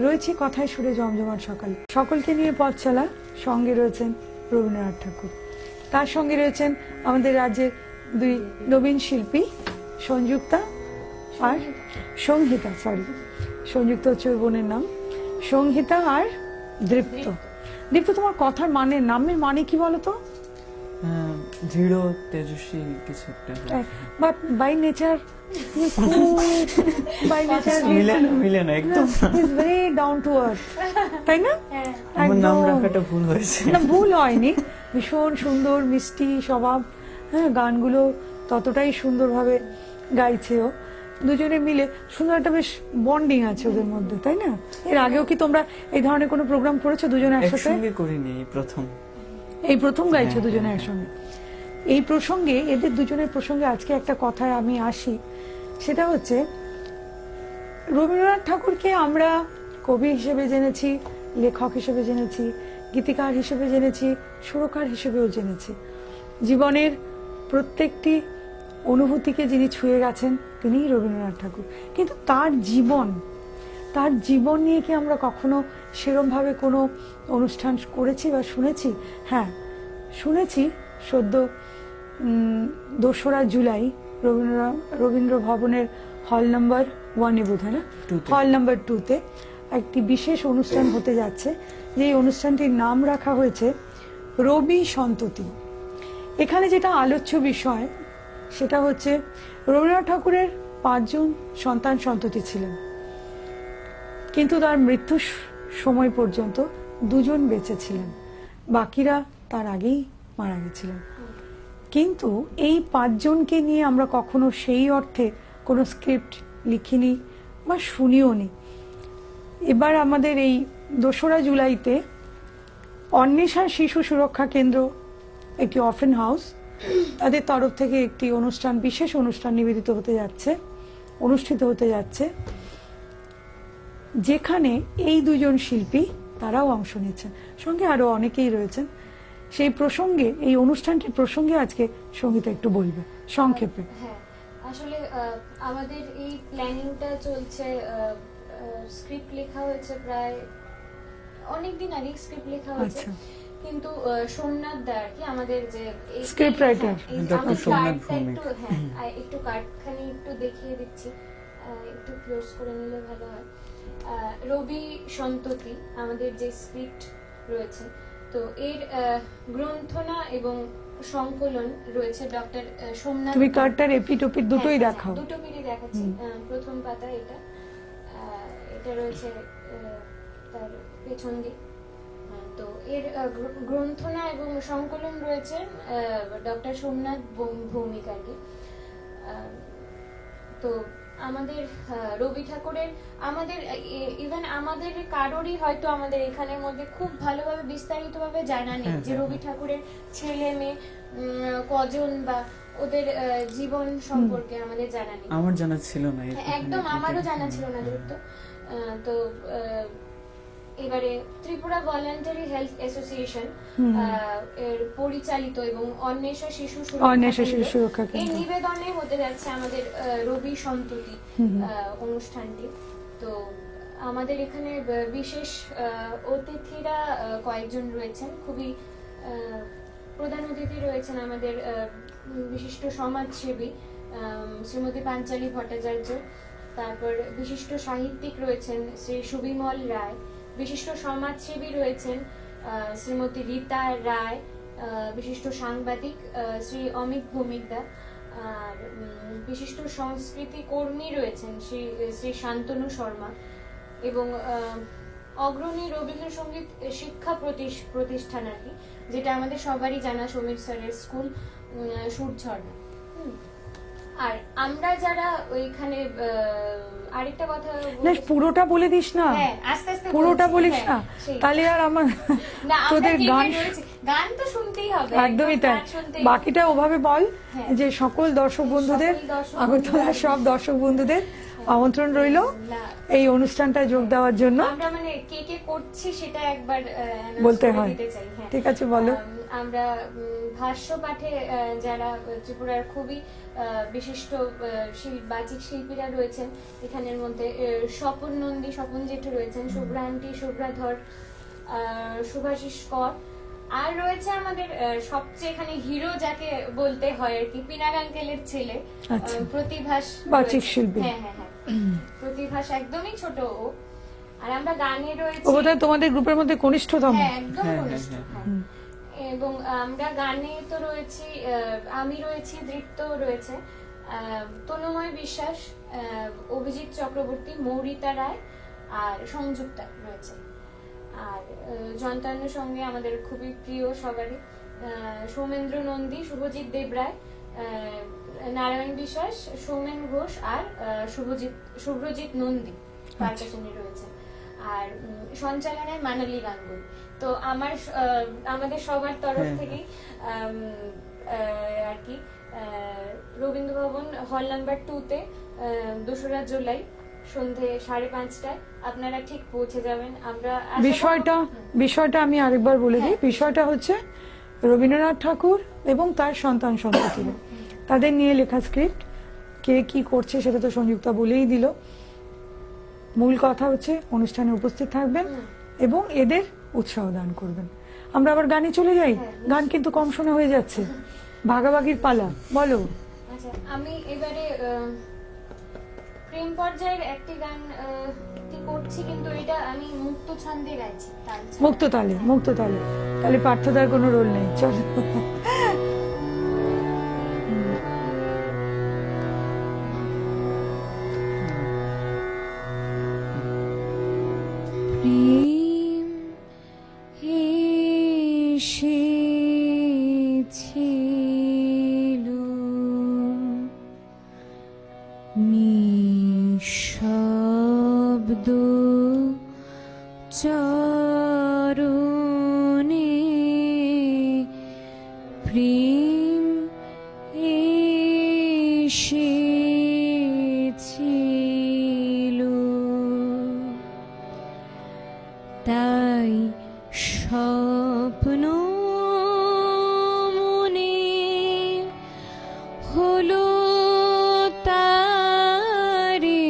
রয়েছে কথায় সুরে জমজমাট সকাল। সকলকে নিয়ে পথ চলা, সঙ্গে রয়েছেন রবীন্দ্রনাথ ঠাকুর। তার সঙ্গে রয়েছেন আমাদের রাজ্যের দুই নবীন শিল্পী সংযুক্তা আর সংহিতা, সংযুক্ত হচ্ছে ওই বোনের নাম, সংহিতা আর দীপ্ত। দীপ্ত, তোমার কথার মানে, নামের মানে কি বলতো? দৃঢ় তেজস্বী কিছু একটা। বাট বাই নেচার মিলে না একদম, is very down to earth, তাই না? আমার নাম একদম। রাখাটা ভুল হয়েছে। না, ভুল হয়নি, ভীষণ সুন্দর মিষ্টি স্বভাব। হ্যাঁ, গানগুলো ততটাই সুন্দরভাবে গাইছেও। দুজনে মিলে সুন্দর একটা বেশ বন্ডিং আছে ওদের মধ্যে, তাই না? এর আগেও কি তোমরা এই ধরনের কোনো প্রোগ্রাম করেছো দুজনে একসাথে? একসঙ্গে করিনি, এই প্রথম গাইছো দুজনে একসঙ্গে। এই প্রসঙ্গে, এদের দুজনের প্রসঙ্গে আজকে একটা কথায় আমি আসি, সেটা হচ্ছে রবীন্দ্রনাথ ঠাকুরকে আমরা কবি হিসেবে জেনেছি, লেখক হিসেবে জেনেছি, গীতিকার হিসেবে জেনেছি, সুরকার হিসেবেও জেনেছি। জীবনের প্রত্যেকটি অনুভূতিকে যিনি ছুঁয়ে গেছেন তিনিই রবীন্দ্রনাথ ঠাকুর। কিন্তু তার জীবন নিয়ে কি আমরা কখনো সেরমভাবে কোনো অনুষ্ঠান করেছি বা শুনেছি? হ্যাঁ, শুনেছি। সদ্য 2রা জুলাই রবীন্দ্র ভবনের হল নাম্বার 1-এ বোধ হয় না, হল নাম্বার 2-তে একটি বিশেষ অনুষ্ঠান হতে যাচ্ছে, যে অনুষ্ঠানটির নাম রাখা হয়েছে রবি সন্ততি। এখানে যেটা আলোচ্য বিষয় সেটা হচ্ছে রবীন্দ্রনাথ ঠাকুরের 5 জন সন্তান সন্ততি ছিলেন, কিন্তু তার মৃত্যুর সময় পর্যন্ত 2 জন বেঁচে ছিলেন, বাকিরা তার আগেই মারা গেছিলেন। কিন্তু এই 5 জনকে নিয়ে আমরা কখনো সেই অর্থে কোনো স্ক্রিপ্ট লিখিনি বা শুনিও নি। এবার আমাদের এই 2রা জুলাইতে অন্বেষা শিশু সুরক্ষা কেন্দ্র, একটি অরফান হাউস, তাদের তরফ থেকে একটি অনুষ্ঠান, বিশেষ অনুষ্ঠান অনুষ্ঠিত হতে যাচ্ছে, যেখানে এই দুজন শিল্পী তারাও অংশ নিচ্ছেন, সঙ্গে আরো অনেকেই রয়েছেন। সেই প্রসঙ্গে, এই অনুষ্ঠানটির প্রসঙ্গে আজকে সঙ্গীতা একটু বলবে সংক্ষেপে। হ্যাঁ, আসলে আমাদের এই প্ল্যানিংটা চলছে, স্ক্রিপ্ট লেখা হয়েছে প্রায় অনেকদিন আগে স্ক্রিপ্ট লেখা হয়েছে, আচ্ছা। কিন্তু সোমনাথ দা আর কি আমাদের যে Script writer, doctor Somnath Bhowmik. একটু কার্ডখানি একটু দেখিয়ে দিচ্ছি, একটু ক্লোজ করে নিলে ভালো হয়। রবি সন্ততি আমাদের যে স্ক্রিপ্ট রয়েছে, তো এর গ্রন্থনা এবং সংকলন রয়েছে ডক্টর সোমনাথ। তুমি কার্ডটার এপিট ওপিট দুটোই দেখাও। দুটো পিড়ি দেখাচ্ছি। প্রথম পাতা এটা, এটা রয়েছে তার পেছন দিক। তো এর গ্রন্থনা এবং সংকলন রয়েছে ডক্টর সোমনাথ ভৌমিক আর কি। তো আমাদের রবি ঠাকুরের, আমাদের ইভেন আমাদের কারোরই হয়তো আমাদের এখানের মধ্যে খুব ভালোভাবে বিস্তারিতভাবে জানা নেই যে রবি ঠাকুরের ছেলে মেয়ে কজন বা ওদের জীবন সম্পর্কে আমাদের জানা নেই। আমার জানা ছিল না, একদম আমারও জানা ছিল না। তো এবারে ত্রিপুরা ভলান্টারি হেলথ অ্যাসোসিয়েশন এর পরিচালিত এবং অন্বেষা শিশু সুরক্ষা কেন্দ্র এই নিবেদনে হতে যাচ্ছে আমাদের রবি সন্ততি অনুষ্ঠানটি। তো আমাদের এখানে বিশেষ অতিথিরা কয়েকজন রয়েছেন, খুবই প্রধান অতিথি রয়েছেন আমাদের বিশিষ্ট সমাজসেবী শ্রীমতী পাঞ্চালী ভট্টাচার্য, তারপর বিশিষ্ট সাহিত্যিক রয়েছেন শ্রী সুবিমল রায়, বিশিষ্ট সমাজসেবী রয়েছেন শ্রীমতী রীতা রায়, বিশিষ্ট সাংবাদিক শ্রী অমিত ভৌমিকদা, আর বিশিষ্ট সংস্কৃতি কর্মী রয়েছেন শ্রী শান্তনু শর্মা, এবং অগ্রণী রবীন্দ্রসঙ্গীত শিক্ষা প্রতিষ্ঠান আর কি, যেটা আমাদের সবারই জানা, সমীর স্যারের স্কুল সুরঝর্ণা। আর আমরা যারা ওইখানে, আরেকটা কথা পুরোটা বলে দিস না, আস্তে আস্তে পুরোটা বলিস না, তাহলে আর আমার তোদের গান তো শুনতেই হবে, একদমই তাই। বাকিটা ওভাবে বল যে সকল দর্শক বন্ধুদের, আগরতলার সব দর্শক বন্ধুদের আমন্ত্রণ রইল এই অনুষ্ঠানটা যোগ দেওয়ার জন্য। আমরা মানে কে কে করছি সেটা একবার বলতে হয়, ঠিক আছে বলো। আমরা ভাষ্য পাঠে যারা ত্রিপুরার খুবই বিশিষ্ট বাচিক শিল্পীরা রয়েছেন, এখানের মধ্যে স্বপন নন্দী, স্বপন জেঠু রয়েছেন, শুভ্রা আন্টি, শুভ্রা ধর, শুভাশিস কর, আর রয়েছে আমাদের সবচেয়ে এখানে হিরো যাকে বলতে হয় আর কি, পিনাক আঙ্কেলের ছেলে প্রতিভাস, বাচিক শিল্পী। হ্যাঁ হ্যাঁ হ্যাঁ, প্রতিভাস একদমই ছোট ও। আর আমরা গানে রয়েছে, ও বোধহয় তোমাদের গ্রুপের মধ্যে কনিষ্ঠতম। হ্যাঁ একদম কনিষ্ঠ। এবং আমরা গানে তো রয়েছি, আমি রয়েছি, দৃপ্ত রয়েছে, তনুময় বিশ্বাস, অভিজিৎ চক্রবর্তী, মৌরিতা রায় আর সংযুক্তা রয়েছে। আর যন্ত্রাংশের সঙ্গে আমাদের খুবই প্রিয় সবারই সৌমেন্দ্র নন্দী, শুভজিৎ দেবরায়, নারায়ণ বিশ্বাস, সৌমেন ঘোষ আর শুভ্রজিৎ নন্দী পারকাশনী রয়েছে। আর সঞ্চালনায় মানালি গাঙ্গুলি। তো আমাদের সবার তরফ থেকেই আর কি রবীন্দ্র ভবন হল নাম্বার 2-তে 2রা জুলাই সন্ধে 5:30টায় আপনারা ঠিক পৌঁছে যাবেন। আমরা বিষয়টা আমি আরেকবার বলে দিই। বিষয়টা হচ্ছে রবীন্দ্রনাথ ঠাকুর এবং তার সন্তান সন্ততিরা, তাদের নিয়ে লেখা স্ক্রিপ্ট। কে কি করছে সেটা তো সংযুক্তা বলেই দিল। মূল কথা হচ্ছে অনুষ্ঠানে উপস্থিত থাকবেন এবং এদের উৎসাহ দান করবেন। আমরা আবার গানে চলে যাই, গান কিন্তু কম শোনা হয়ে যাচ্ছে, ভাগাভাগির পালা। বলো। আচ্ছা, আমি এবারে প্রেম পর্যায়ের একটি গান করছি, কিন্তু এটা আমি মুক্ত ছন্দে গাইছি, মুক্ত তালে। তাহলে পার্থদার কোনো রোল নেই, চলো। শব্দ চরণে প্রেম এসেছিল, তাই স্বপ্ন মনে হলো তারে,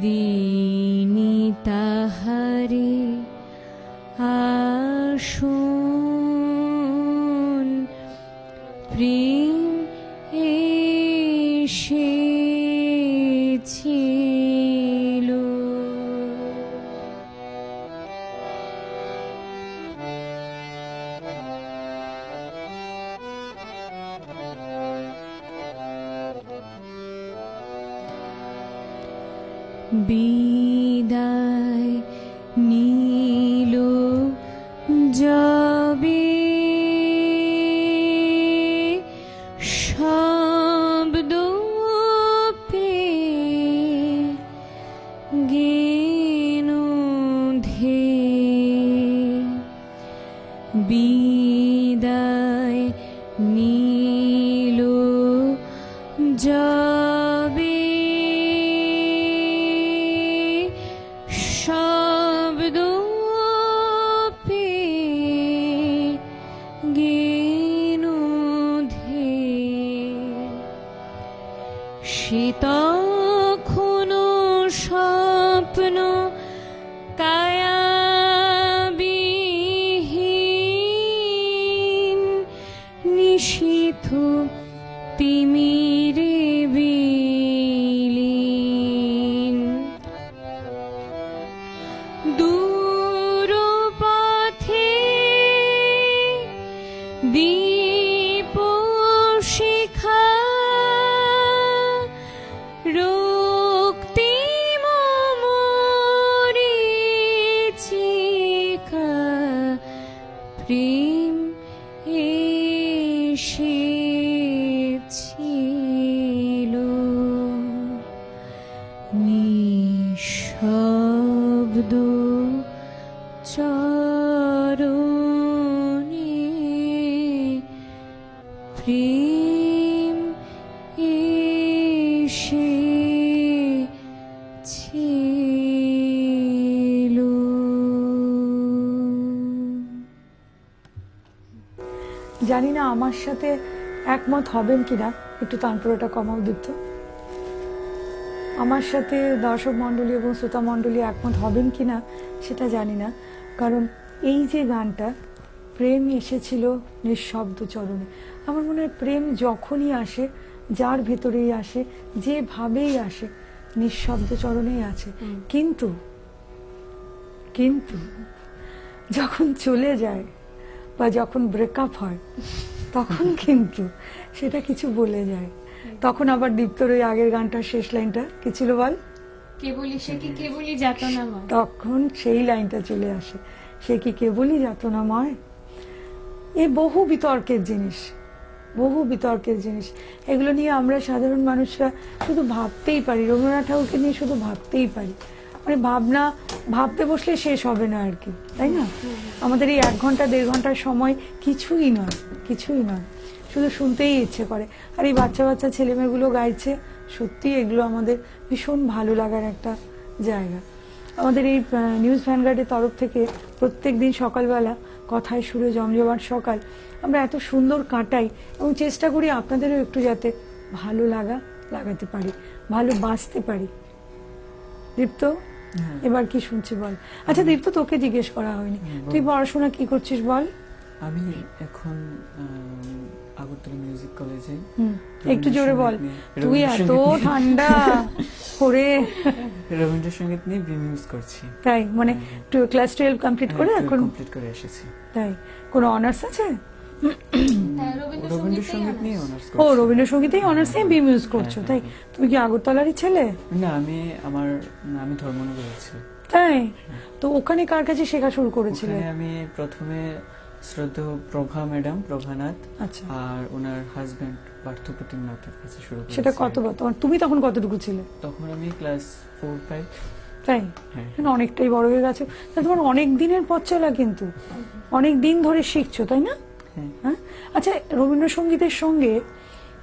দিনি তাহারে আসন, প্রেম এসেছিল। বিদায় নীল যাবে শব্দ পেয়ে গেন ধে, বিদায় নীল যাবে শব্দ পেয়ে গেন ধে, সে তখনো স্বপ্ন কায়াবিহীন, নিশীথ তিমিরে বিলীন, দূর পথে দীপ শিখা, রক্তিম মরীচিকা, প্রেম এসেছিল, নিঃশব্দ চরণে প্রেম এসেছিল। জানি না আমার সাথে একমত হবেন কিনা, একটু তানপুরাটা কমাও দীপ্ত। আমার সাথে দর্শক মণ্ডলী এবং শ্রোতা মণ্ডলী একমত হবেন কিনা সেটা জানি না, কারণ এই যে গানটা প্রেম এসেছিল নিঃশব্দ চরণে, আমার মনে হয় প্রেম যখনই আসে, যার ভেতরেই আসে, যেভাবেই আসে, নিঃশব্দ চরণেই আছে। কিন্তু কিন্তু যখন চলে যায় বা যখন ব্রেকআপ হয়, তখন কিন্তু সেটা কিছু বলে যায়। তখন আবার দীপ্তর ওই আগের গানটার শেষ লাইনটা কি ছিল বল? কেবলই সে কি কেবলই যাতনাময়। তখন সেই লাইনটা চলে আসে, সে কি কেবলই যাতনাময়। এ বহু বিতর্কের জিনিস, বহু বিতর্কের জিনিস। এগুলো নিয়ে আমরা সাধারণ মানুষরা শুধু ভাবতেই পারি, রবীন্দ্রনাথ ঠাকুরকে নিয়ে শুধু ভাবতেই পারি। মানে ভাবতে বসলে শেষ হবে না আর কি, তাই না? আমাদের এই 1 ঘন্টা 1.5 ঘন্টার সময় কিছুই নয়, কিছুই নয়, শুধু শুনতেই ইচ্ছে করে। আর এই বাচ্চা বাচ্চা ছেলেমেয়েগুলো গাইছে, সত্যি এগুলো আমাদের ভীষণ ভালো লাগার একটা জায়গা। আমাদের এই নিউজ ভ্যানগার্ডের তরফ থেকে প্রত্যেক দিন সকালবেলা কথায় সুরে জমজমাট সকাল আমরা এত সুন্দর কাটাই, এবং চেষ্টা করি আপনাদেরও একটু যাতে ভালো লাগাতে পারি, ভালো বাঁচতে পারি। দীপ্ত, এবার কি শুনছি বল? আচ্ছা দীপ্ত, তোকে জিজ্ঞেস করা হয়নি, তুই পড়াশোনা কি করছিস বল? আমি এখন আগরতলা মিউজিক কলেজে। একটু জোরে বল, তুই এত ঠান্ডা করে রবীন্দ্রসঙ্গীত নিয়ে বিমিউজ করছি। তাই মানে ক্লাস 12 কমপ্লিট করে এখন কমপ্লিট করে এসেছি। তাই কোনো অনার্স আছে? রবীন্দ্রসঙ্গীত নিয়ে অনার্স ও করছি। রবীন্দ্রসঙ্গীতেই অনার্স নিয়ে বিমিউজ করছো, তাই? তুমি কি আগরতলারই ছেলে? না, আমি ধর্মনগরে আছি। তাই তো ওখানে কার কাছে শেখা শুরু করেছিলে? ওখানে আমি প্রথমে শ্রদ্ধেয় প্রভা ম্যাডাম, প্রভানাথ, আচ্ছা, আর ওনার হাজবেন্ড পার্থপ্রতিম নাথের কাছে শুরু করেছি। সেটা কত তোমার, তুমি তখন কতটুকু ছিলে? তখন আমি ক্লাস 4-5। তাই অনেকটাই বড় হয়ে গেছো। তা তোমার অনেক দিনের পথ চলা, কিন্তু অনেক দিন ধরে শিখছো, তাই না? হ্যাঁ, আচ্ছা, রবীন্দ্রসঙ্গীতের সঙ্গে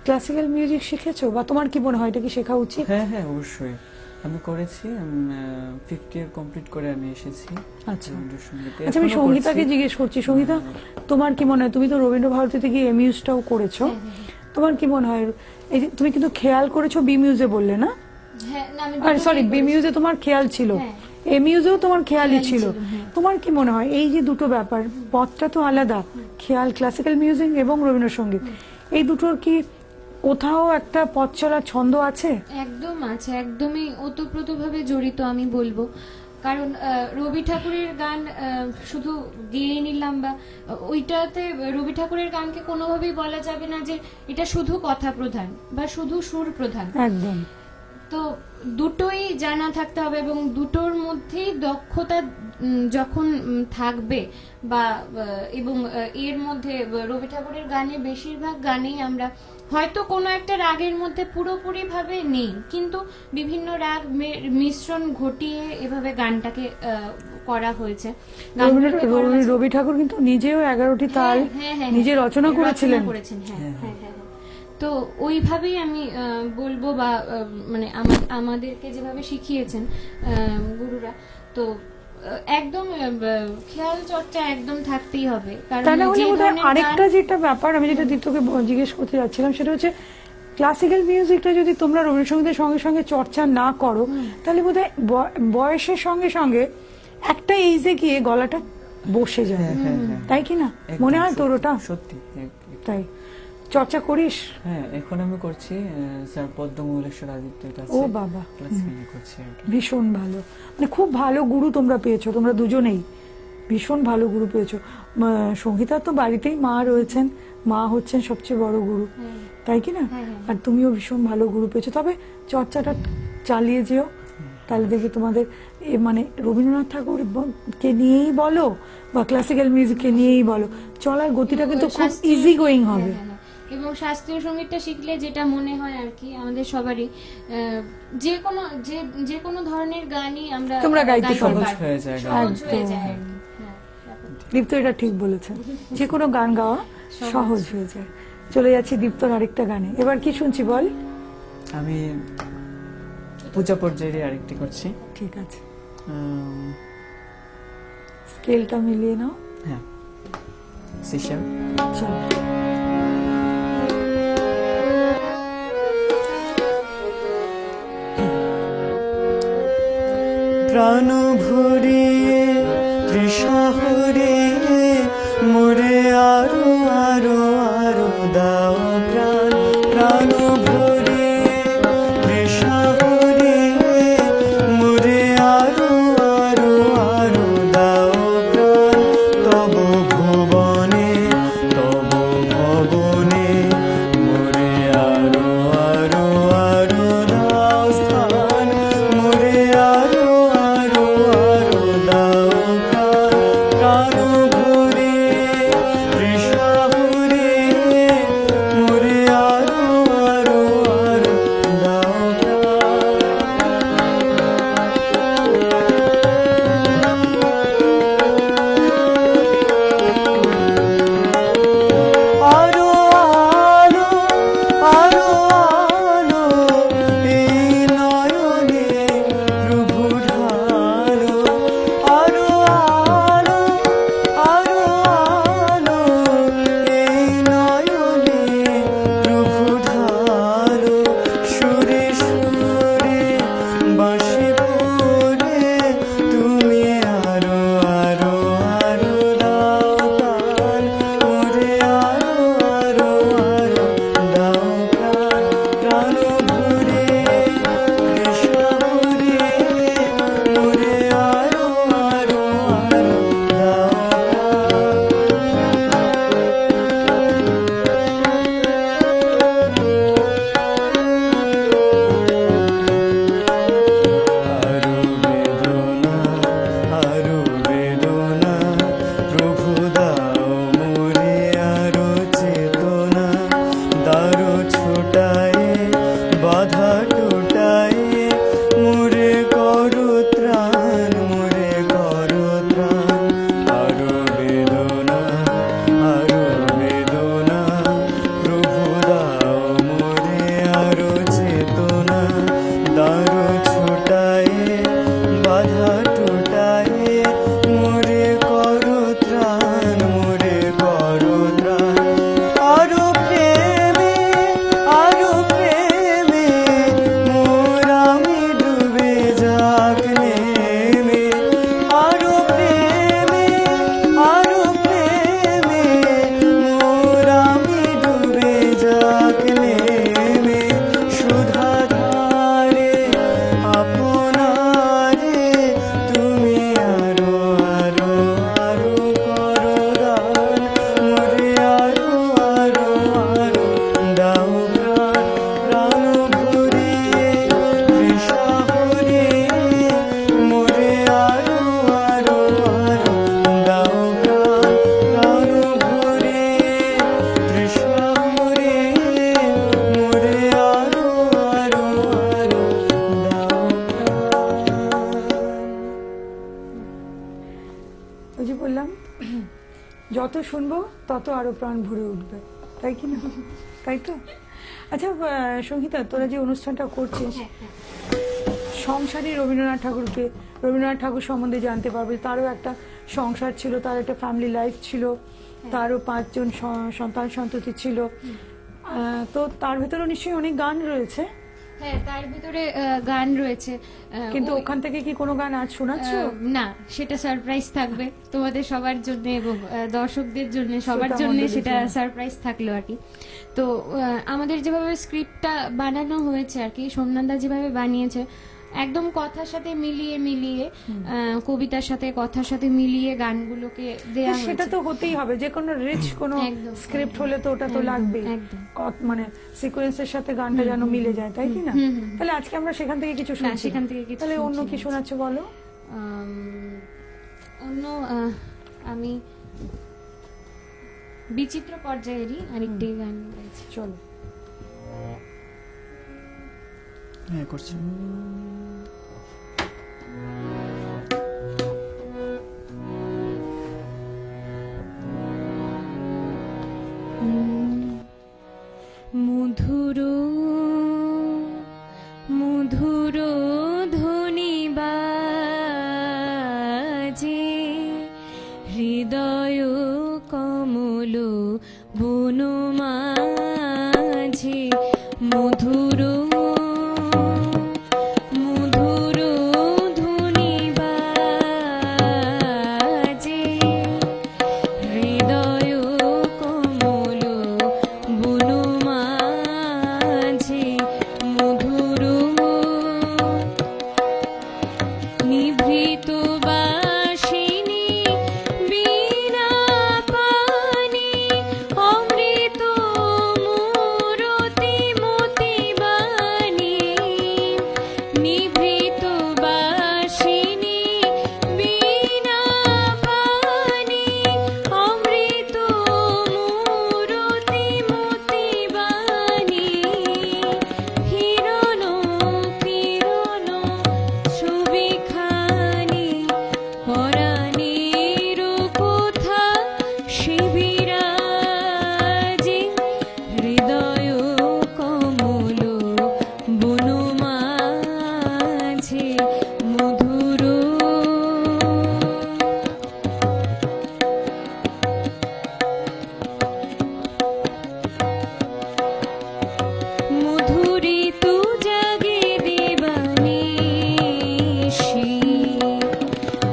ক্লাসিক্যাল মিউজিক শিখেছো, বা তোমার কি মনে হয় এটা কি শেখা উচিত? হ্যাঁ হ্যাঁ, অবশ্যই আমি করেছি। 5th ইয়ার কমপ্লিট করে আমি এসেছি আচ্ছা রবীন্দ্রসঙ্গীতে। আচ্ছা, আমি এখনো সঙ্গীতাকে করছি। জিজ্ঞেস করছি, সঙ্গীতা তোমার কি মনে হয়, তুমি তো রবীন্দ্র ভারতীতে গিয়ে এমইউজটাও করেছো, তোমার কি মনে হয়, এই যে তুমি কিন্তু খেয়াল করেছো বি মিউজে বললে না, হ্যাঁ না, আমি আর দুটোতেই সরি বি করেছি। মিউজে তোমার খেয়াল ছিল, হ্যাঁ। এমইউজেও তোমার খেয়ালই খেয়ালই ছিল, ছিল, হ্যাঁ। তোমার কি মনে হয় এই যে দুটো ব্যাপার, পথটা তো আলাদা, খেয়াল ক্লাসিক্যাল মিউজিক এবং রবীন্দ্রসঙ্গীত, এই দুটোর কি কোথাও একটা পথ চলার ছন্দ আছে? একদম আছে, একদমই ওতপ্রোতভাবে জড়িত আমি বলবো। কারণ রবি ঠাকুরের গান শুধু গেয়ে নিলাম বা ওইটাতে, রবি ঠাকুরের গানকে কোনোভাবেই বলা যাবে না যে এটা শুধু কথা প্রধান বা শুধু সুর প্রধান। একদম। তো দুটোই জানা থাকতে হবে এবং দুটোর মধ্যেই দক্ষতা যখন থাকবে বা এবং এর মধ্যে রবি ঠাকুরের গানে বেশিরভাগ গানেই আমরা হয়তো কোনো একটা রাগের মধ্যে পুরোপুরি ভাবে নেই, কিন্তু বিভিন্ন রাগ মিশ্রণ ঘটিয়ে এভাবে গানটাকে করা হয়েছে। রবি ঠাকুর কিন্তু নিজেও 11টি তাল নিজে রচনা করেছিলেন। হ্যাঁ হ্যাঁ হ্যাঁ। তো ওইভাবেই আমি বলবো, বা মানে আমাদেরকে যেভাবে শিখিয়েছেন গুরুরা, তো একদম খেয়াল চর্চা একদম থাকতেই হবে। তা না হলে বোধহয় আরেকটা যেটা ব্যাপার আমি যেটা দীপ্তকে জিজ্ঞেস করতে যাচ্ছিলাম, সেটা হচ্ছে ক্লাসিক্যাল মিউজিকটা যদি তোমরা রবীন্দ্রসঙ্গীতের সঙ্গে সঙ্গে চর্চা না করো, তাহলে বোধহয় বয়সের সঙ্গে সঙ্গে একটা এইজে গিয়ে গলাটা বসে যায়, তাই কি না? মনে হয় তোর ওটা সত্যি তাই? চর্চা করিস? হ্যাঁ, এখন আমি করছি স্যার পদ্মমৌলেশ্বর আদিত্যের কাছে। ও বাবা, ক্লাসিক্যাল করছি আর কি। ভীষণ ভালো, মানে খুব ভালো গুরু তোমরা পেয়েছো, তোমরা দুজনেই ভীষণ ভালো গুরু পেয়েছো। সঙ্গীতা তো বাড়িতেই মা রয়েছেন, মা হচ্ছেন সবচেয়ে বড় গুরু, তাই কি না? আর তুমিও ভীষণ ভালো গুরু পেয়েছো। তবে চর্চাটা চালিয়ে যেও, তাহলে দেখবে তোমাদের মানে রবীন্দ্রনাথ ঠাকুর কে নিয়েই বলো বা ক্লাসিক্যাল মিউজিককে নিয়েই বলো, চলার গতিটা কিন্তু খুব ইজি গোয়িং হবে। এবং শাস্ত্রীয় সঙ্গীতটা শিখলে যেটা মনে হয় আর কি আমাদের সবারই, যে কোনো ধরনের গানই আমরা তোমরা গাইতে সহজ হয়ে যায়। সহজ হয়ে যায়। দীপ্ত এটা ঠিক বলেছেন, যে কোনো গান গাওয়া সহজ হয়ে যায়। চলে যাচ্ছি দীপ্তর আরেকটা গানে। এবার কি শুনছি বল? আমি পূজা পর্যায়ে আরেকটি করছি। ঠিক আছে, স্কেলটা মিলিয়ে নাও। হ্যাঁ, সিশার। চলো। প্রাণ ভরিয়ে ত্রিশহরে মোরে আরো আরো আরো দাও প্রাণ। প্রাণ ভরিয়ে ত্রিশহরে মোরে আরো আরো আরো দাও প্রাণ। তব ভুবনে তব ভবনে মোরে আরো আরো আরো দাও স্থান। মোরে আরো আরো আরো দাও প্রাণ। প্রাণ ভরে ত্রিশহরে শুনবো তত আরো প্রাণ ভরে উঠবে, তাই কি না? তাই তো। আচ্ছা সংহিতা, তোরা যে অনুষ্ঠানটা করছিস, সংসারী রবীন্দ্রনাথ ঠাকুর সম্বন্ধে জানতে পারবে। তারও একটা সংসার ছিল, তার একটা ফ্যামিলি লাইফ ছিল, তারও 5 জন সন্তান সন্ততি ছিল। তো তার ভেতরেও নিশ্চয়ই অনেক গান রয়েছে। হ্যাঁ, তার ভিতরে গান রয়েছে, কিন্তু ওখান থেকে কি কোনো গান আজ শোনাচ্ছ? না, সেটা সারপ্রাইজ থাকবে তোমাদের সবার জন্য এবং দর্শকদের জন্য, সবার জন্য সেটা সারপ্রাইজ থাকলো আর কি। তো আমাদের যেভাবে স্ক্রিপ্টটা বানানো হয়েছে আর কি, সোমনাথদা যেভাবে বানিয়েছে, একদম কথার সাথে মিলিয়ে কবিতার সাথে কথার সাথে মিলিয়ে গানগুলোকে দেয়া হয়েছে। সেটা তো হতেই হবে, যে কোনো রিচ কোনো স্ক্রিপ্ট হলে তো ওটা তো লাগবেই, মানে সিকোয়েন্সের সাথে গানটা যেন মিলে যায়, তাই কি না? তাহলে আজকে আমরা সেখান থেকে কিছু শুনছি। সেখান থেকে কিছু, তাহলে অন্য কি শোনাচ্ছ বলো? অন্য আমি বিচিত্র পর্যায়েরই আরেকটি গান গাইছি। চলো। হ্যাঁ, করছি। মধুর মধুর ধ্বনি বাজে হৃদয় কমল বন মাঝে, মধুর মধুর ধ্বনি বাজে হৃদয় কমল বন মাঝে, মধুর নিভৃত বাসিনী বীণা পানি অমৃত মূরতি মতি বাণী, নিভৃত বাসিনী বীণা পানি অমৃত মূরতি মতি বাণী, হিরণ কিরণ ছবিখানি পরাণের কোথা শিবিরাজে, হৃদয় কমল বন মাঝে, মধুর মধুরিত জাগে দেবানিশি,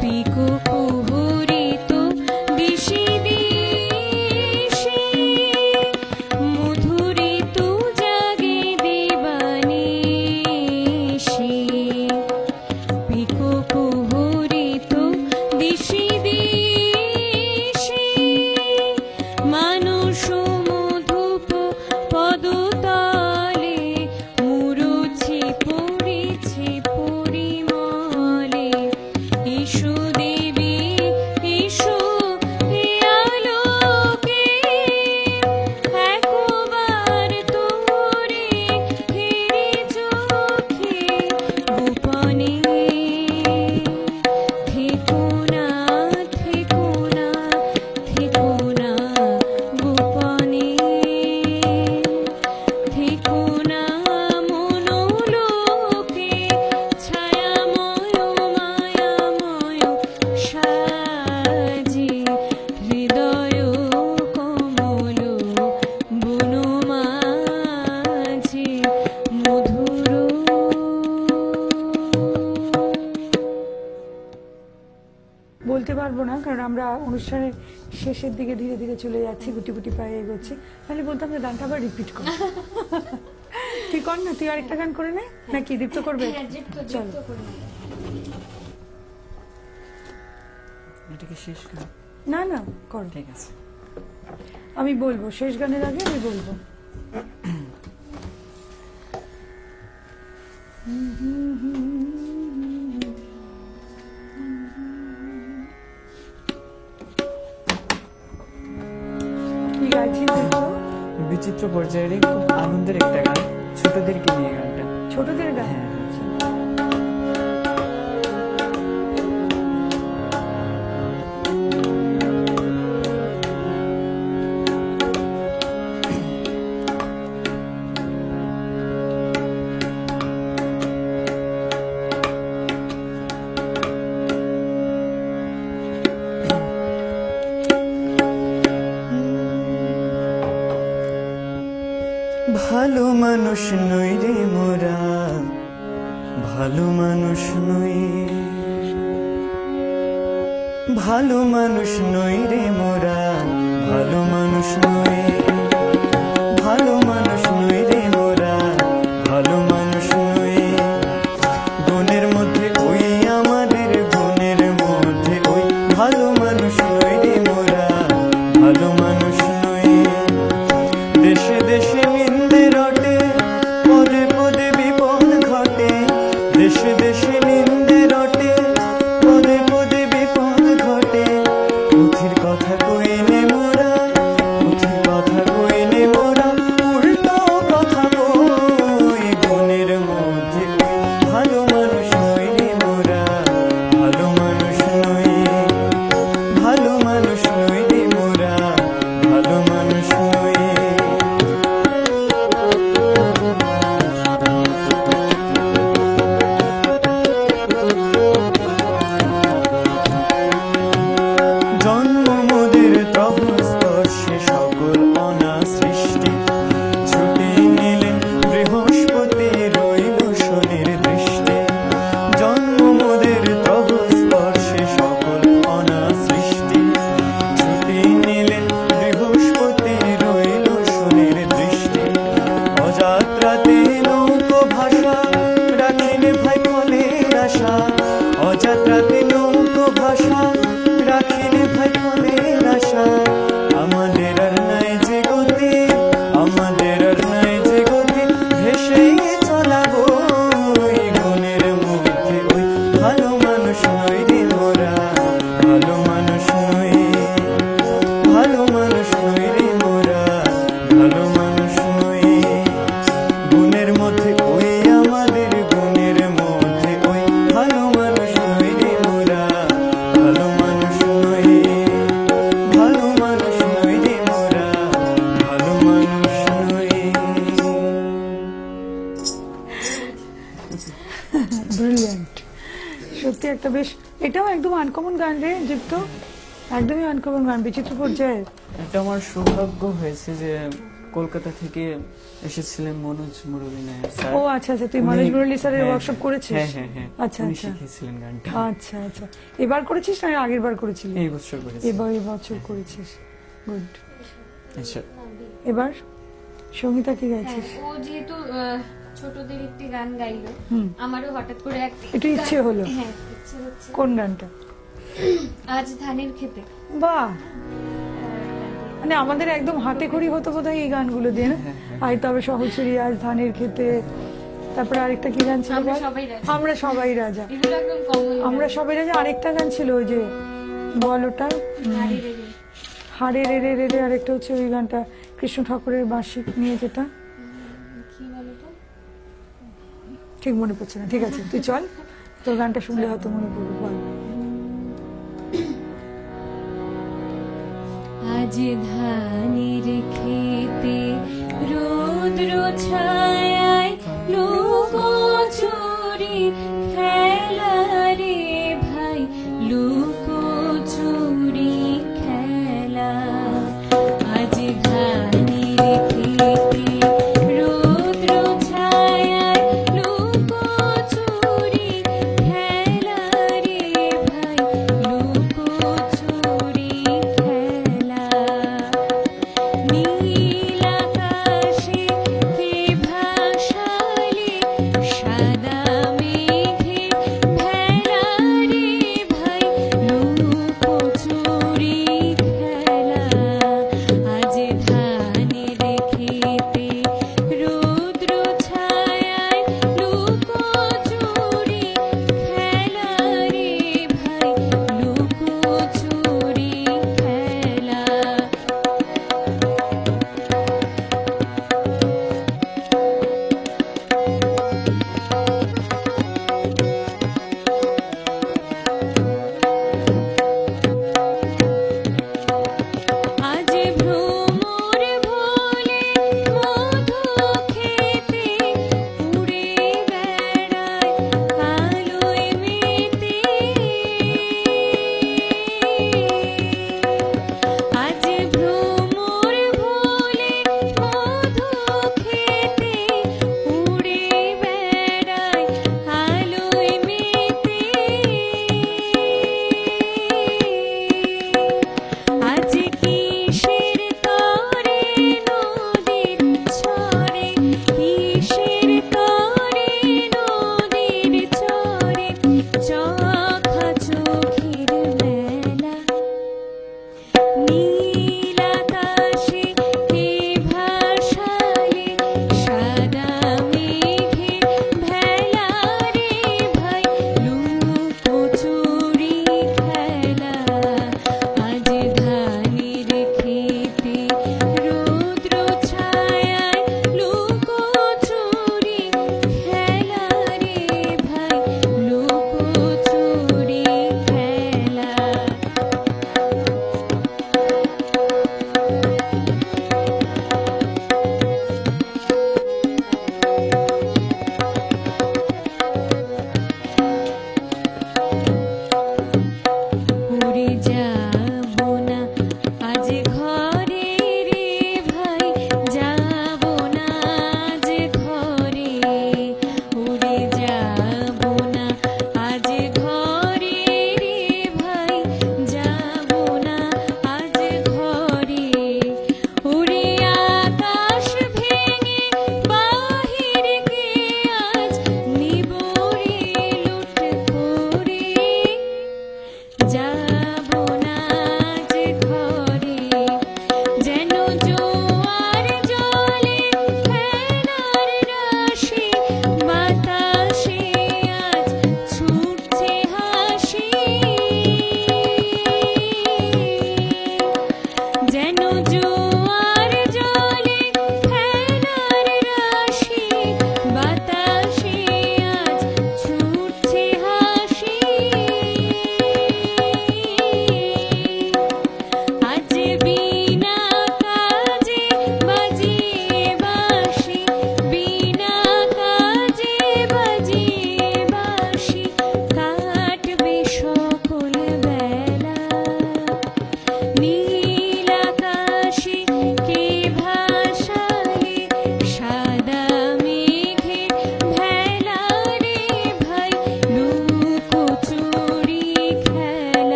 পিকো কুহুরিত দিশি দিশি, মধুরিত জাগে দেবানিশি, পিকো কুহুরিত দিশি দিশি, মানস মধুপ পদতলে মুরুছি পড়েছি পরিমলে, ইসু দেবী ইসু হে আলোকে, একবার তোরে হেরে চোখে গোপনে, থেকো না থেকো না থেকো না গোপনে, থেকো না মনোলোকে ছায়াময় মায়াময় সাজে, হৃদয় কমল বন মাঝে, মধুর। বলতে পারবো না, কারণ আমরা অনুষ্ঠানের শেষের দিকে ধীরে ধীরে চলে যাচ্ছি, গুটি গুটি পায়ে এগোচ্ছি। তাহলে বলতাম যে গানটা আবার রিপিট কর। তুই কর না, তুই আরেকটা গান করে নে, নাকি দীপ্ত করবে? চলো। এটা কি শেষ গান? না না, কর। ঠিক আছে, আমি বলবো, শেষ গানের আগে আমি বলবো। কি গাইছিস দীপ্ত? বিচিত্র পর্যায়ের খুব আনন্দের একটা গান, ছোটদেরকে নিয়ে গানটা। ছোটদের গান? হ্যাঁ। আচ্ছা। ভালো মানুষ নই রে মোরা, ভালো মানুষ নই, ভালো মানুষ নই রে মোরা, ভালো মানুষ নই, ভালো মানুষ নই রে মোরা, ভালো মানুষ নই। গুণের মধ্যে ওই আমাদের গুণের মধ্যে ওই, ভালো মানুষ নই রে মোরা, ভালো মানুষ নই। দেশে দেশে নিন্দে রটে, পদে পদে বিপদ ঘটে, দেশে দেশে নিন্দে রটে, পদে পদে বিপদ ঘটে। পুঁথির কথা কইলে মোরা, পুঁথির কথা কইলে মোরা, উল্টো কথা কই। গুণের মধ্যে ওই, ভালো মানুষ নই রে মোরা, ভালো মানুষ নই, ভালো মানুষ নই রে মোরা, ভালো মানুষ নই। জন্ম মোদের প্রভু স্পর্শে সকল অনা সৃষ্টি, ছুটি নিলেন বৃহস্পতি রইল শনির দৃষ্টি। জন্ম মোদের প্রভু স্পর্শে সকল অনা সৃষ্টি, ছুটি নিলেন বৃহস্পতি রইল শনির দৃষ্টি। অযাত্রাতে নৌকো ভাষা রাখিন ভাই ফলের আশা, অযাত্রাতে নৌকো ভাষা রাখিন ভাই ফলের আশা। আমাদের আর নাই যে গতি, আমাদের আর নাই যে গতি, ভেসেই চলাবো ওই গুণের মধ্যে ওই। ভালো মানুষ নই রে মোরা, ভালো মানুষ নই, ভালো মানুষ নই রে মোরা, ভালো মানুষ নই। গুণের মধ্যে ওই আমাদের গুণের মধ্যে ওই, ভালো মানুষ নই রে মোরা, ভালো মানুষ নই, ভালো মানুষ নই রে মোরা, ভালো মানুষ নই। ব্রিলিয়ান্ট, সত্যি একটা বেশ, এটাও একদম আনকমন গান রে যুক্ত, একদমই আনকমন গান, বিচিত্র পর্যায়ে। এটা আমার সৌভাগ্য হয়েছে যে কলকাতা থেকে এসেছিলেন মনোজ মুরলী নায়ার স্যার। ও আচ্ছা আচ্ছা, তুই মনোজ মুরলী স্যারের হ্যাঁ, ওয়ার্কশপ করেছিস? হ্যাঁ হ্যাঁ হ্যাঁ, আচ্ছা উনি আচ্ছা শিখিয়েছিলেন গানটা। আচ্ছা আচ্ছা, এবার করেছিস না আগের বার করেছিলি? এই বছর করেছি। এবছর করেছিস, গুড। আচ্ছা, এবার সঙ্গীতা কি হ্যাঁ, গাইছিস? ও যেহেতু ছোটদের একটি গান গাইলো, আমারও হঠাৎ করে একটু ইচ্ছে হলো। হ্যাঁ, ইচ্ছে হচ্ছে। কোন গানটা? আজ ধানের খেতে। বাহ, মানে আমাদের একদম হাতে খড়ি হতো বোধহয় এই গানগুলো দিয়ে না? আই তবে সহচরী আজ ধানের খেতে, তারপরে আরেকটা কি গান ছিল? আমরা সবাই রাজা। আমরা সবাই রাজা, এগুলো একদম কমন। আমরা সবাই রাজা। আরেকটা গান ছিল ওই যে, বল ওটা, হাড়ে রে রে রে রে, আরেকটা হচ্ছে ওই গানটা কৃষ্ণ ঠাকুরের বার্ষিক নিয়ে যেটা, কি বলো তো? ঠিক মনে পড়ছে না। ঠিক আছে, তুই চল, তোর গানটা শুনলে হয়তো মনে পড়বে, বল। আজ ধানের খেতে রৌদ্র ছায়ায় লুকোচুরি খেলা রে ভাই, লুকোচুরি খেলা। আজ ধানের খেতে রৌদ্র ছায়ায় লুকোচুরি খেলা রে ভাই, লুকোচুরি খেলা। নীল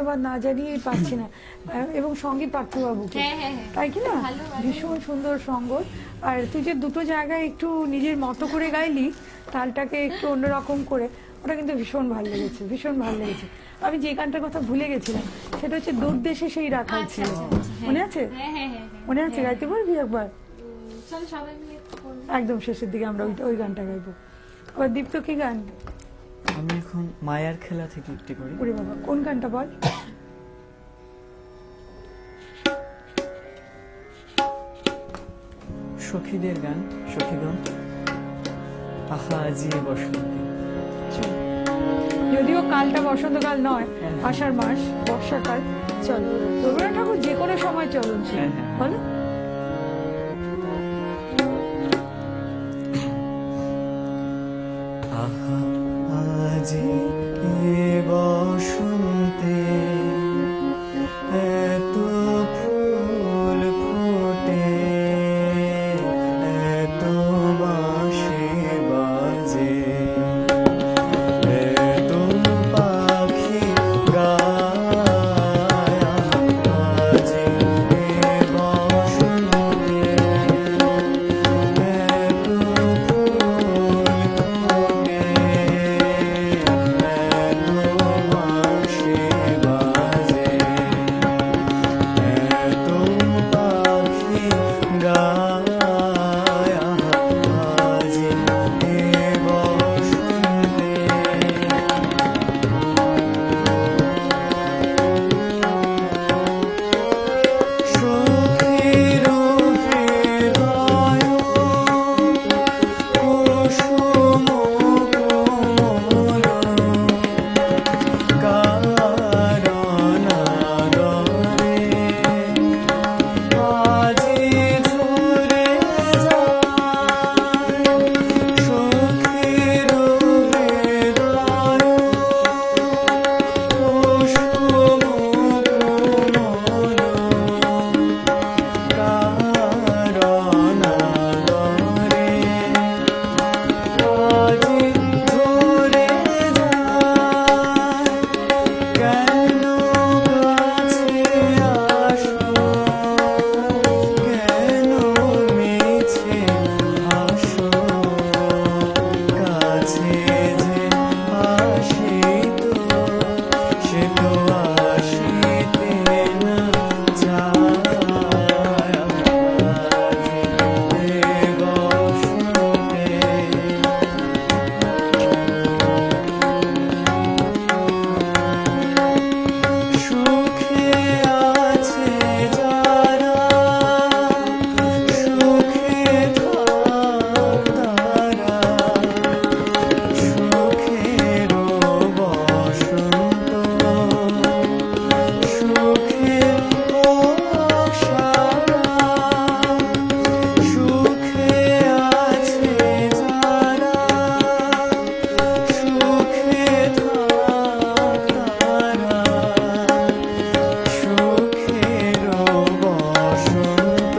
ধন্যবাদ না জানিয়ে পাচ্ছি না। এবং সঙ্গে পার্থবাবুকে, হ্যাঁ হ্যাঁ হ্যাঁ তাই কি না? ভালো, ভালো। ভীষণ সুন্দর সঙ্গ। আর তুই যে দুটো জায়গায় একটু নিজের মতো করে গাইলি, তালটাকে একটু অন্যরকম করে, ওটা কিন্তু ভীষণ ভালো লেগেছে, ভীষণ ভালো লেগেছে। আমি যে গানটার কথা ভুলে গেছিলাম সেটা হচ্ছে দূর দেশে সেই রাখাল আচ্ছা, ছিল, আচ্ছা, আচ্ছা, হ্যাঁ। মনে আছে? হ্যাঁ হ্যাঁ হ্যাঁ হ্যাঁ। মনে আছে? হ্যাঁ, গাইতে পারবি একবার? চলো সবাই মিলে করবো। একদম শেষের দিকে আমরা ওই গানটা গাইবো। আবার দীপ্ত কি গান? আমি এখন মায়ার খেলা থেকে একটি করি। ওরে বাবা, কোন গানটা বল? সখীদের গান, সখীগণ। আহা আজি বসন্তে। চল। যদিও কালটা বসন্তকাল নয়, আষাঢ় মাস, বর্ষাকাল। চল, রবীন্দ্রনাথ ঠাকুর যে কোনো সময় চলনশীল, হ্যাঁ, হ্যাঁ। বলো। আহা আজি বসন্তে এত ফুল ফোটে, এত বাঁশি বাজে, এত পাখি গায়। আজি বসন্তে এত ফুল ফোটে, এত বাঁশি বাজে, এত পাখি গায়। আজি বসন্তে। সখীর হৃদয় কুসুম কোমল, কারণাগরে আজি ঝরে যায়। সখীর হৃদয় কুসুম কোমল, কারণাগরে আজি ঝরে যায়। কেন কাছে আসো, কেন মিছে হাসো, কাছে যে আসিত সে তো আসিতে না চায়। আজি বসন্তে। সুখে আছে যারা, সুখে থাক তারা, সুখের বসন্ত, সুখের হোক সারা। সুখে আছে যারা, সুখে থাক তারা, সুখের বসন্ত,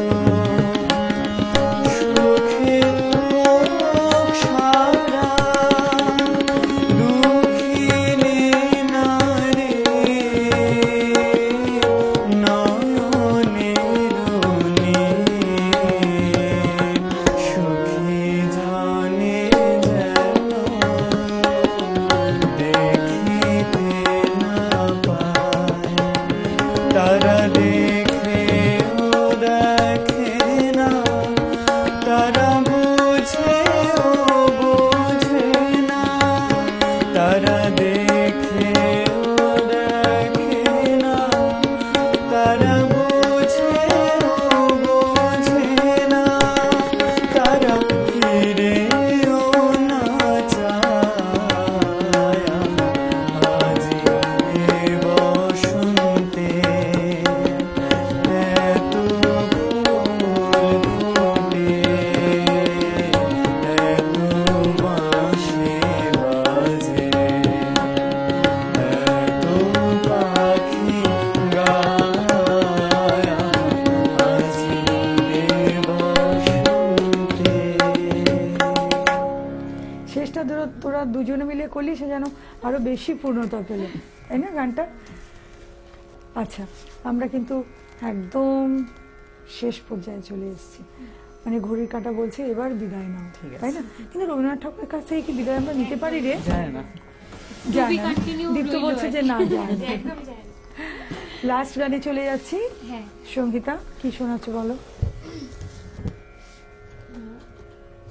সুখের হোক সারা। দুঃখিনী নারী নয়নের নীর, সুখী জানে যেন দেখিতে না পায়। তারা দেখেও দেখে না, তারা বুঝেও বোঝে না। তারা দেখেও দেখে না, তারা বুঝেও বোঝে না। তারা ফিরেও না চায়। আজি বসন্তে এত ফুল ফোটে, এত বাঁশি বাজে, এত পাখি গায়। আজি বসন্তে। শেষটা তোরা দুজনে মিলে করলি, সে যেন আরো বেশি পূর্ণতা পেল, তাই না গানটা? আচ্ছা, আমরা কিন্তু একদম শেষ পর্যায়ে চলে এসেছি, মানে ঘড়ির কাঁটা বলছে এবার বিদায় নাও, ঠিক আছে। তাই না? কিন্তু রবীন্দ্রনাথ ঠাকুরের কাছ থেকে কি বিদায় আমরা নিতে পারি রে? যায় না। যায় To be না। continued দীপ্ত রইলো বলছে আর যে কি। না, যায় না। একদম যায় না। লাস্ট গানে চলে যাচ্ছি। হ্যাঁ, সঙ্গীতা, কি শোনাচ্ছ বলো?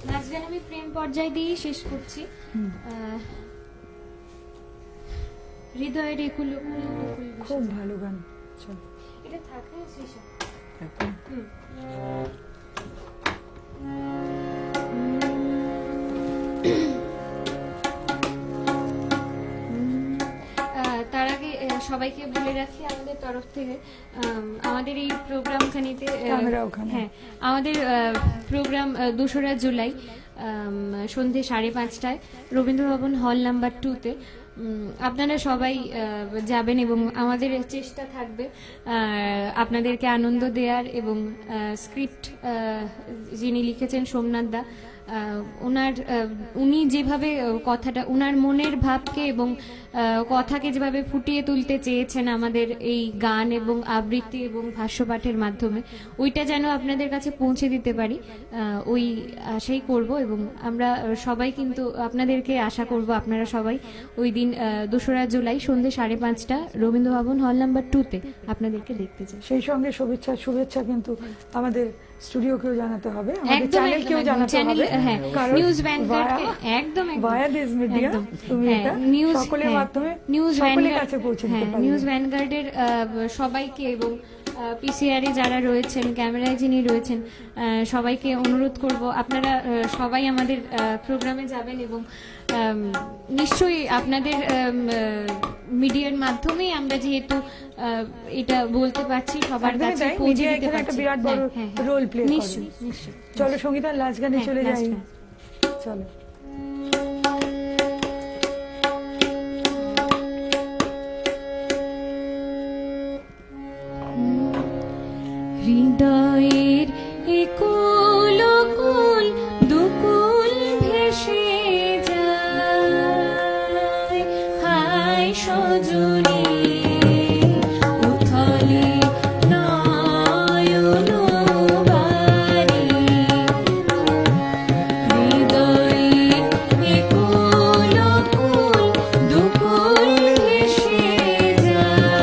নাচ গান আমি প্রেম পর্যায়ে দিয়েই শেষ করছি। হৃদয়ের একুল একুল বকুল খুব বিষাদ। ভালো গান, চলো। এটা থাকে শেষ হয়। একদম। হুম। তার আগে সবাইকে বলে রাখি আমাদের তরফ থেকে আমাদের এই প্রোগ্রামখানিতে ক্যামেরা ওখানে। হ্যাঁ, আমাদের প্রোগ্রাম 2রা জুলাই সন্ধে 5:30টায় রবীন্দ্র ভবন হল নাম্বার 2-তে। আপনারা সবাই যাবেন এবং আমাদের চেষ্টা থাকবে আপনাদেরকে আনন্দ দেওয়ার, এবং স্ক্রিপ্ট যিনি লিখেছেন সোমনাথ দা, উনি যেভাবে কথাটা, উনার মনের ভাবকে এবং কথাকে যেভাবে ফুটিয়ে তুলতে চেয়েছেন আমাদের এই গান এবং আবৃত্তি এবং ভাষ্যপাঠের মাধ্যমে, ওইটা যেন আপনাদের কাছে পৌঁছে দিতে পারি, ওই আশাই করব। এবং আমরা সবাই কিন্তু আপনাদেরকে আশা করব আপনারা সবাই ওই দিন 2রা জুলাই সন্ধ্যে 5:30টা রবীন্দ্র ভবন হল নাম্বার 2-তে আপনাদেরকে দেখতে চাই। সেই সঙ্গে শুভেচ্ছা কিন্তু আমাদের স্টুডিওকেও জানাতে হবে, আমাদের একদম, চ্যানেলকেও একদম, জানাতে চ্যানেল, হবে, হ্যাঁ, কারণ নিউজ ভ্যানগার্ডকে একদম ভায়া দিস মিডিয়া একদম। তুমি হ্যাঁ, এটা নিউজ, সকলের হ্যাঁ, মাধ্যমে নিউজ সকলের ভ্যানগার্ড, কাছে পৌঁছে দিতে হ্যাঁ, পারবে। নিউজ ভ্যানগার্ডের সবাইকে এবং পিসিআরে যারা রয়েছেন, ক্যামেরায় যিনি রয়েছেন, সবাইকে অনুরোধ করব আপনারা সবাই আমাদের প্রোগ্রামে যাবেন, এবং নিশ্চয়ই আপনাদের মিডিয়ার মাধ্যমেই আমরা যেহেতু এটা বলতে পারছি, সবার একদমই কাছে তাই, পৌঁছে media দিতে এখানে একটা পারছি। বিরাট বড় হ্যাঁ, হ্যাঁ, role play করে। নিশ্চয়ই, নিশ্চয়ই। চলো সঙ্গীতা, লাস্ট গানে হ্যাঁ, চলে last যাই, গান। চলো। হৃদয়ের একুল কুল দুকুল ভেসে যায়, হায় সজনী উথলে নয়ন বাড়ি। হৃদয়ের একুল কুল দুকুল ভেসে যায়,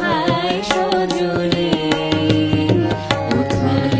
হায় সজনী উথলে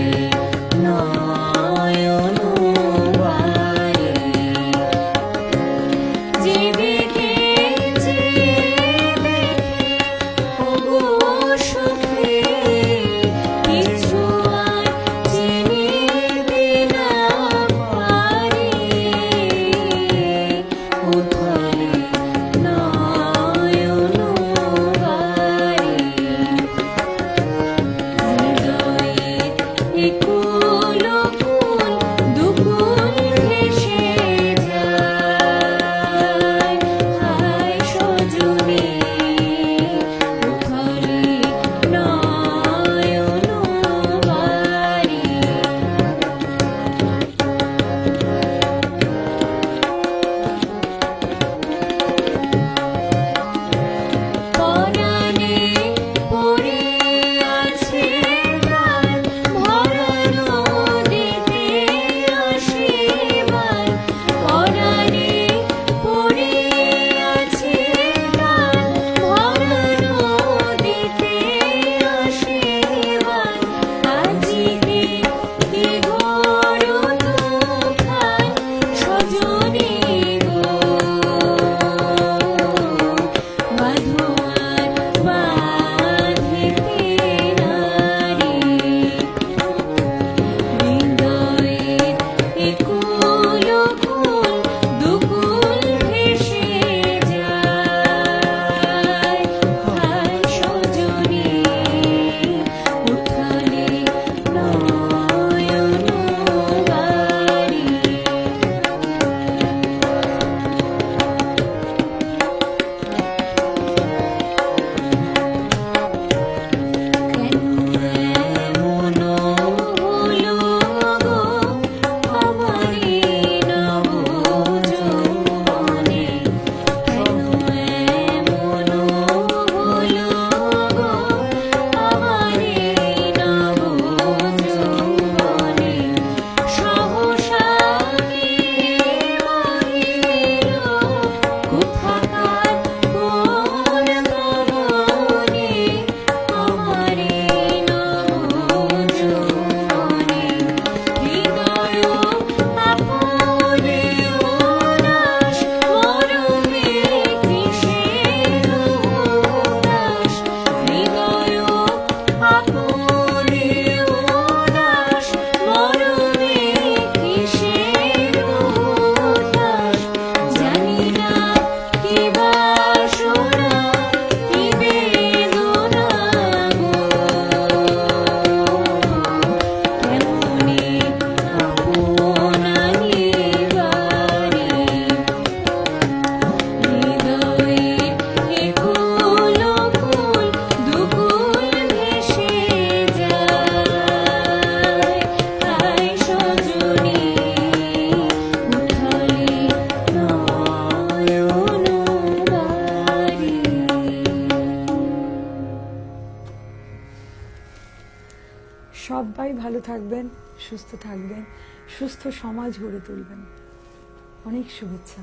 সবাই ভালো থাকবেন, সুস্থ থাকবেন, সুস্থ সমাজ গড়ে তুলবেন। অনেক শুভেচ্ছা।